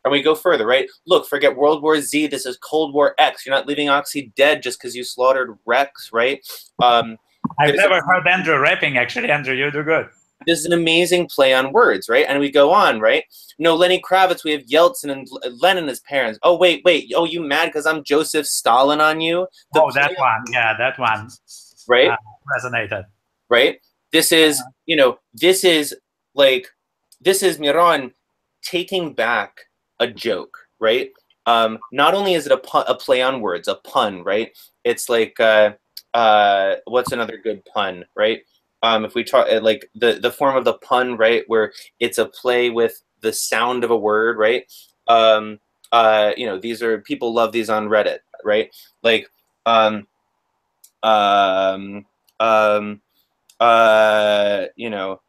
And we go further, right? Look, forget World War Z. This is Cold War X. You're not leaving Oxy dead just because you slaughtered Rex, right? I've never heard Andrew rapping, actually. Andrew, you do good. This is an amazing play on words, right? And we go on, right? No, Lenny Kravitz, we have Yeltsin and Lenin as parents. Oh, wait. Oh, you mad because I'm Joseph Stalin on you? That one. Yeah, that one. Right? Resonated. Right? This is, you know, this is Miron taking back a joke, right? Not only is it a play on words, a pun, right? It's like, what's another good pun, right? If we talk like the form of the pun, right, where it's a play with the sound of a word, right? You know, these are, people love these on Reddit, right? Like, you know,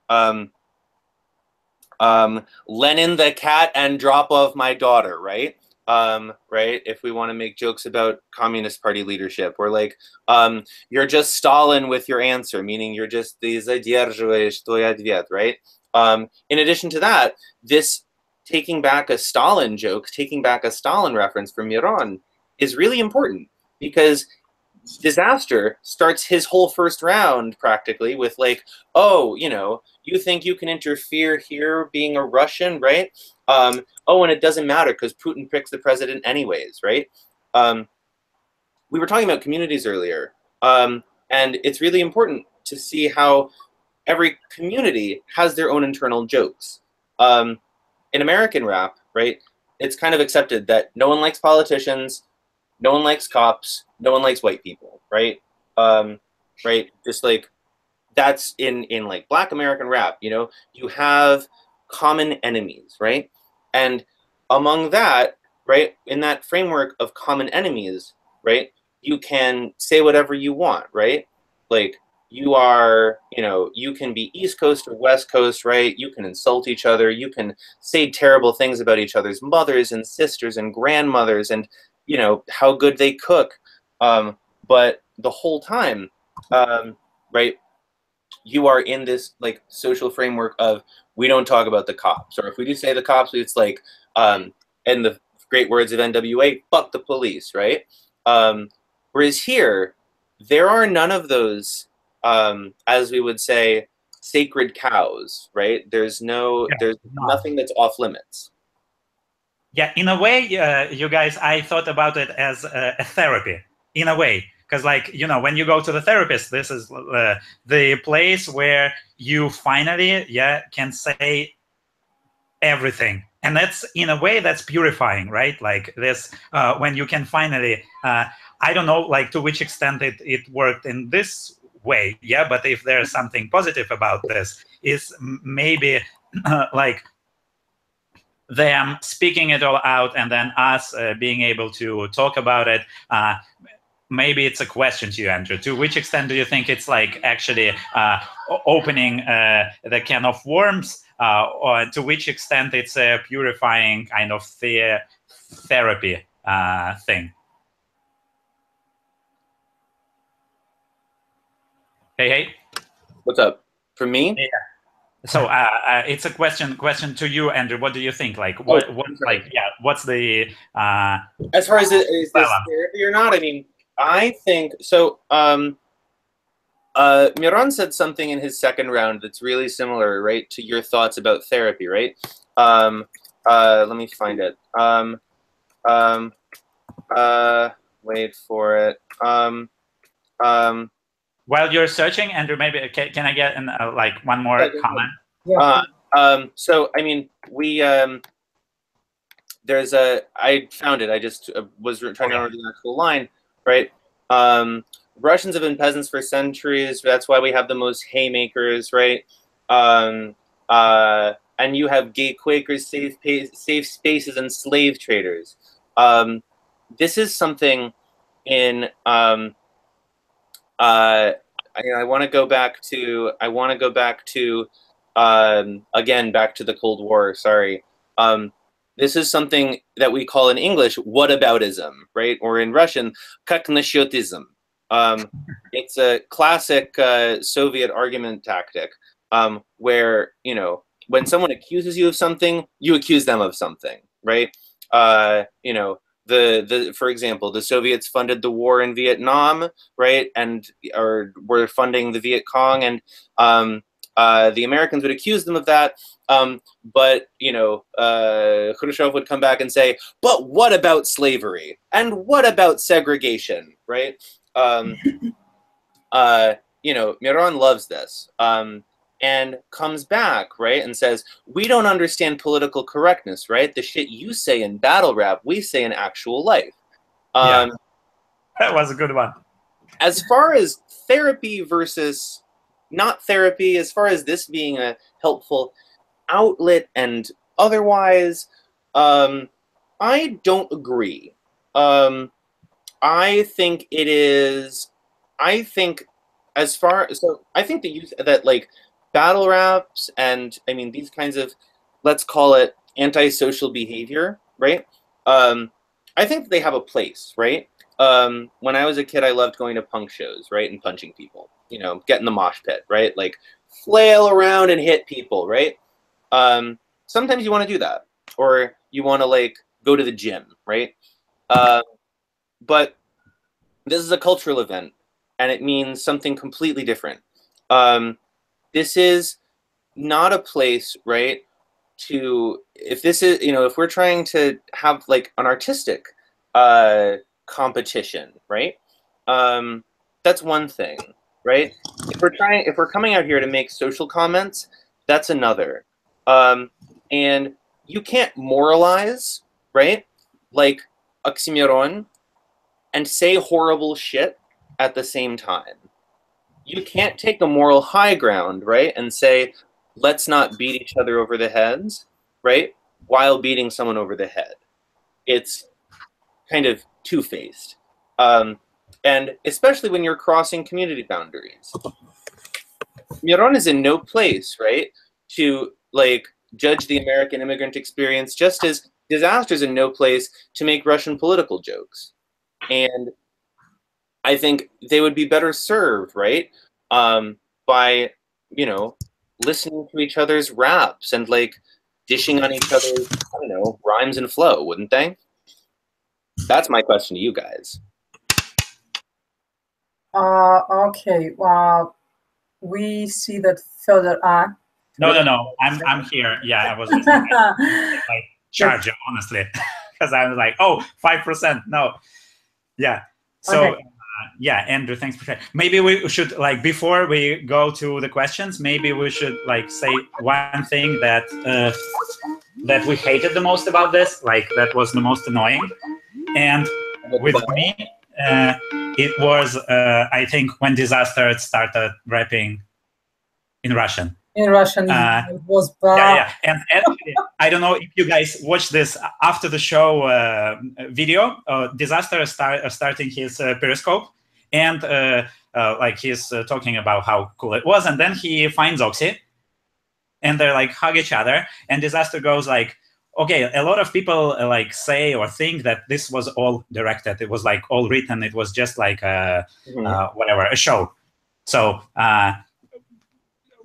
Lenin the cat and drop off my daughter, right? Right? If we want to make jokes about Communist Party leadership, or like, you're just Stalin with your answer, meaning you're just the задерживаешь твой ответ, right? In addition to that, this taking back a Stalin joke, taking back a Stalin reference from Miron is really important, because Dizaster starts his whole first round practically with like, oh, you know, you think you can interfere here being a Russian, right? Oh, and it doesn't matter because Putin picks the president anyways, right? We were talking about communities earlier, and it's really important to see how every community has their own internal jokes. In American rap, right, it's kind of accepted that no one likes politicians, no one likes cops, no one likes white people, right? Right, just like that's in like Black American rap, you know, you have common enemies, right? And among that, right, in that framework of common enemies, right, you can say whatever you want, right? Like, you are, you know, you can be East Coast or West Coast, right? You can insult each other. You can say terrible things about each other's mothers and sisters and grandmothers and, you know, how good they cook. But the whole time, right, you are in this like social framework of we don't talk about the cops, or if we do say the cops, it's like in the great words of NWA, fuck the police, right? Whereas here, there are none of those, as we would say, sacred cows, right? There's nothing that's off limits. Yeah, in a way, you guys, I thought about it as a therapy, in a way. Because, like, you know, when you go to the therapist, this is the place where you finally, can say everything. And that's, in a way, that's purifying, right? Like this, when you can finally, I don't know, like, to which extent it worked in this way, but if there's something positive about this, is maybe, like, them speaking it all out and then us being able to talk about it. Maybe it's a question to you, Andrew. To which extent do you think it's like actually opening the can of worms, or to which extent it's a purifying kind of therapy thing? Hey. What's up? For me? Yeah. So it's a question to you, Andrew. What do you think? Like, what's the as far as is this therapy or not? I mean, I think so. Miron said something in his second round that's really similar, right, to your thoughts about therapy, right? Let me find it. Wait for it. While you're searching, Andrew, maybe can I get like one more comment? So I mean, we there's I found it. I just was trying to remember the actual line, right? Russians have been peasants for centuries. That's why we have the most haymakers, right? And you have gay Quakers, safe spaces, and slave traders. This is something in I want to go back to again, back to the Cold War. Sorry. This is something that we call in English whataboutism, right? Or in Russian, как насчётизм. It's a classic Soviet argument tactic, where, you know, when someone accuses you of something, you accuse them of something, right? You know, for example, the Soviets funded the war in Vietnam, right? Or were funding the Viet Cong, and the Americans would accuse them of that. But, you know, Khrushchev would come back and say, but what about slavery? And what about segregation, right? You know, Miron loves this. And comes back, right, and says, we don't understand political correctness, right? The shit you say in battle rap, we say in actual life. That was a good one. As far as therapy versus not therapy, as far as this being a helpful outlet and otherwise, I don't agree. I think it is, I think the use that, like, battle raps and, I mean, these kinds of, let's call it antisocial behavior, right? I think they have a place, right? When I was a kid, I loved going to punk shows, right? And punching people, you know, get in the mosh pit, right? Like, flail around and hit people, right? Sometimes you want to do that, or you want to, like, go to the gym, right? But this is a cultural event, and it means something completely different. This is not a place, right, if this is, you know, if we're trying to have, like, an artistic competition, right, that's one thing, right? If we're coming out here to make social comments, that's another. And you can't moralize, right, like Oxxxymiron, and say horrible shit at the same time. You can't take a moral high ground, right, and say, let's not beat each other over the heads, right, while beating someone over the head. It's kind of two-faced. And especially when you're crossing community boundaries. Miron is in no place, right, to, like, judge the American immigrant experience, just as Dizaster is in no place to make Russian political jokes. And I think they would be better served, right, by you know, listening to each other's raps and like dishing on each other's, I don't know, rhymes and flow, wouldn't they? That's my question to you guys. Okay. We see that Fedor. No. I'm here. Yeah, I was like charge, honestly, because I was like, oh, 5%. No. Yeah. So Okay. yeah, Andrew, thanks for sharing. Maybe we should, like, before we go to the questions, maybe we should like say one thing that that we hated the most about this, like that was the most annoying. And with me, it was I think when Dizaster started rapping in Russian. In Russian, it was yeah. And actually, I don't know if you guys watched this after the show video. Dizaster starting his Periscope, and like he's talking about how cool it was, and then he finds Oxy, and they're like hug each other, and Dizaster goes like, okay, a lot of people like say or think that this was all directed. It was like all written. It was just like whatever, a show. So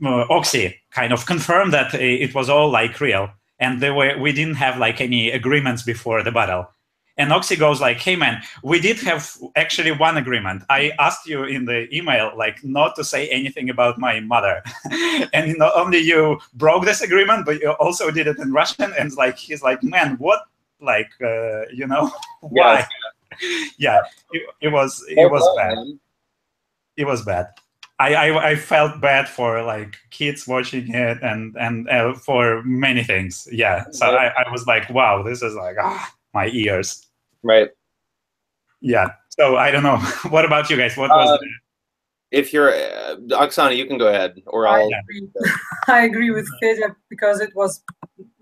Oxy kind of confirmed that it was all like real, and we didn't have like any agreements before the battle. And Oxy goes like, hey man, we did have actually one agreement. I asked you in the email like not to say anything about my mother. And not only you broke this agreement, but you also did it in Russian. And like he's like, man, what, like you know, why? Yeah, it was bad. It was bad. I felt bad for like kids watching it and for many things. Yeah. So I was like, wow, this is like my ears. Right. Yeah. So I don't know. What about you guys? What was if you're Oksana, you can go ahead, or I'll. I agree with Fedor because it was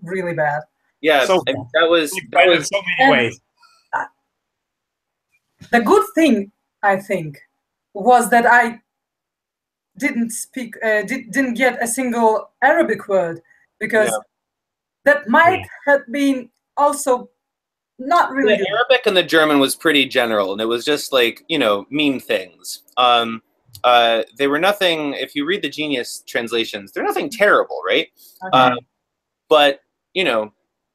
really bad. Yeah. So that was in so many ways. The good thing, I think, was that I didn't speak, didn't get a single Arabic word, because that might have been also not really the Arabic and the German was pretty general, and it was just like, you know, mean things. They were nothing, if you read the Genius translations, they're nothing terrible, right? Okay. But, you know,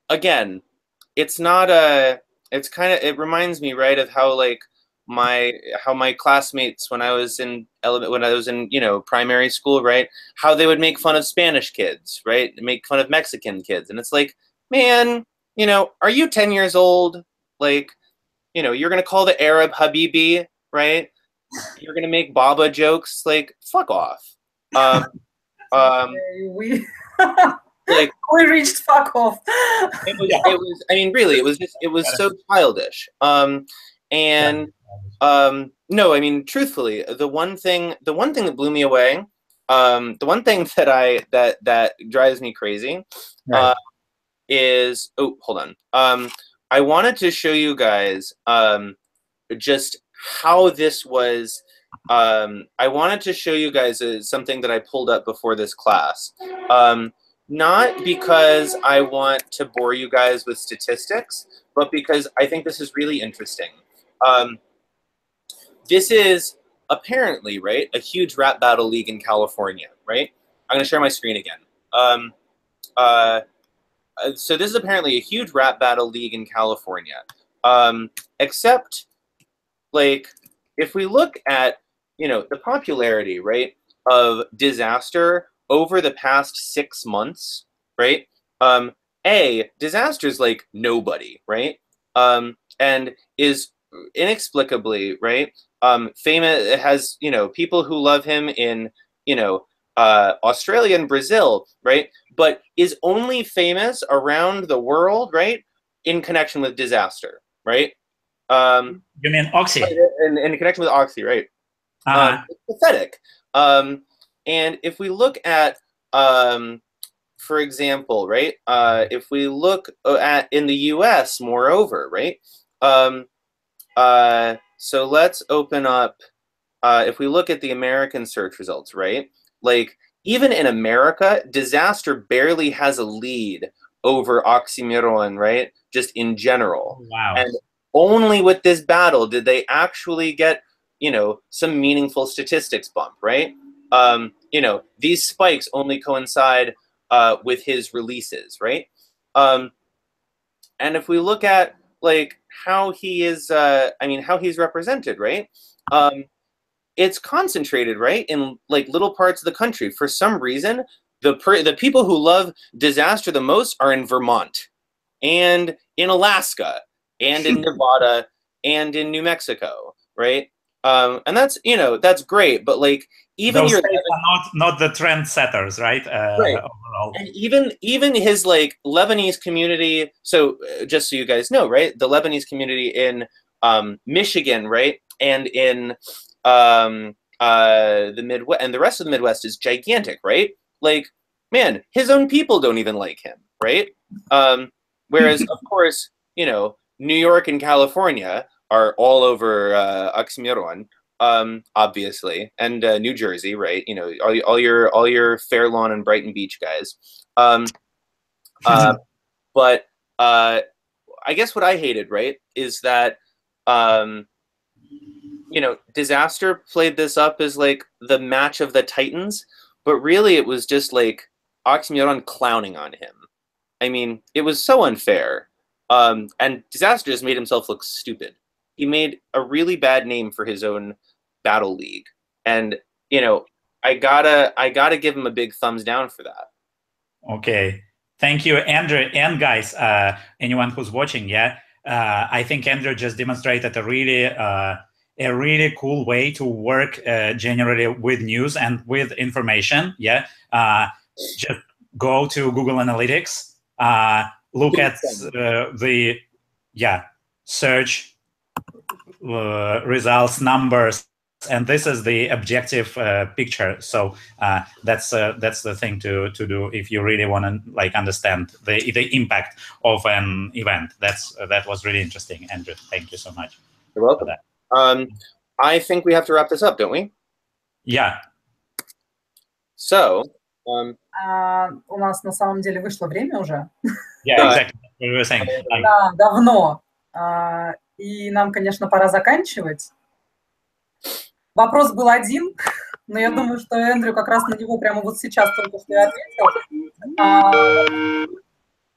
again, it's not a, it's kind of, it reminds me, right, of how like how my classmates when I was in you know, primary school, right, how they would make fun of Spanish kids, right, make fun of Mexican kids, and it's like, man, you know, are you 10 years old? Like, you know, you're gonna call the Arab Habibi, right? You're gonna make Baba jokes, like, fuck off. We like we reached fuck off. it was I mean, really, it was so childish. No, I mean, truthfully, the one thing that blew me away, the one thing that that drives me crazy, is, oh, hold on. I wanted to show you guys just how this was. I wanted to show you guys something that I pulled up before this class. Not because I want to bore you guys with statistics, but because I think this is really interesting. This is apparently, right, a huge rap battle league in California, right? I'm going to share my screen again. So this is apparently a huge rap battle league in California. Except, like, if we look at, you know, the popularity, right, of Dizaster over the past 6 months, right? Dizaster's like nobody, right? And is inexplicably, right, famous. It has, you know, people who love him in, you know, Australia and Brazil, right? But is only famous around the world, right, in connection with Dizaster, right? You mean Oxy? In connection with Oxy, right? It's pathetic. And if we look at, for example, right, if we look at in the U.S., moreover, right, so let's open up, if we look at the American search results, right, like, even in America, Dizaster barely has a lead over Oxxymiron, right, just in general. Wow. And only with this battle did they actually get, you know, some meaningful statistics bump, right? you know, these spikes only coincide with his releases, right? And if we look at like how he is, how he's represented, right? It's concentrated, right, in like little parts of the country. For some reason, the people who love Dizaster the most are in Vermont, and in Alaska, and in Nevada, and in New Mexico, right? And that's, you know, that's great, but like even those your states are not the trendsetters, right? Right. Overall. And even his like Lebanese community. So just so you guys know, right, the Lebanese community in Michigan, right, and in the Midwest and the rest of the Midwest is gigantic, right? Like, man, his own people don't even like him, right? Whereas, of course, you know, New York and California are all over Oxxxymiron, obviously, and New Jersey, right? You know, all your Fair Lawn and Brighton Beach guys. But I guess what I hated, right, is that you know, Dizaster played this up as like the match of the Titans, but really it was just like Oxxxymiron clowning on him. I mean, it was so unfair. And Dizaster just made himself look stupid. He made a really bad name for his own battle league. And, you know, I gotta give him a big thumbs down for that. Okay. Thank you, Andrew. And guys, anyone who's watching, yeah, I think Andrew just demonstrated a really cool way to work generally with news and with information. Yeah, just go to Google Analytics, look at the search results, numbers, and this is the objective picture. So that's the thing to do if you really want to like understand the impact of an event. That was really interesting, Andrew. Thank you so much. You're welcome. I think we have to wrap this up, don't we? Yeah. So, у нас на самом деле вышло время уже. Yeah, exactly. We were saying, like... Да, давно. И нам, конечно, пора заканчивать. Вопрос был один, но я думаю, что Эндрю как раз на него прямо вот сейчас только что и ответил.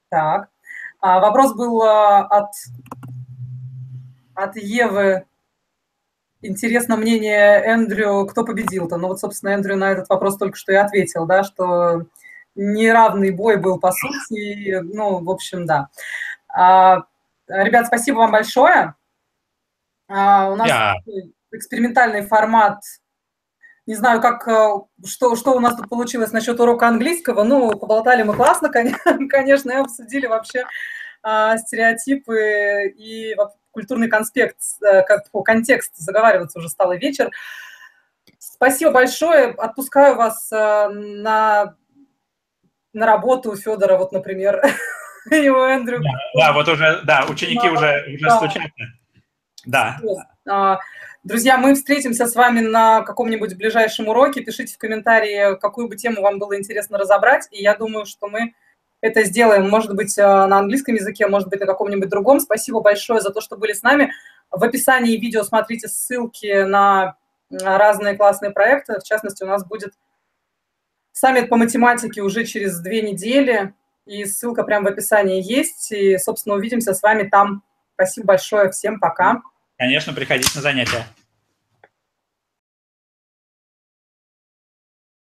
Так. Вопрос был от Евы. Интересно мнение Эндрю, кто победил-то. Ну вот, собственно, Эндрю на этот вопрос только что и ответил, да, что неравный бой был по сути. Ну, в общем, да. Ребят, спасибо вам большое. У нас экспериментальный формат. Не знаю, что у нас тут получилось насчет урока английского. Ну, поболтали мы классно, конечно, и обсудили вообще стереотипы и культурный контекст, заговариваться уже стало вечер. Спасибо большое. Отпускаю вас на работу Федора, вот, например, и у Эндрю. Да, вот уже, да, ученики уже стучат. Да. Друзья, мы встретимся с вами на каком-нибудь ближайшем уроке. Пишите в комментарии, какую бы тему вам было интересно разобрать, и я думаю, что мы это сделаем, может быть, на английском языке, может быть, на каком-нибудь другом. Спасибо большое за то, что были с нами. В описании видео смотрите ссылки на разные классные проекты. В частности, у нас будет саммит по математике уже через 2 недели, и ссылка прямо в описании есть. И, собственно, увидимся с вами там. Спасибо большое. Всем пока. Конечно, приходите на занятия.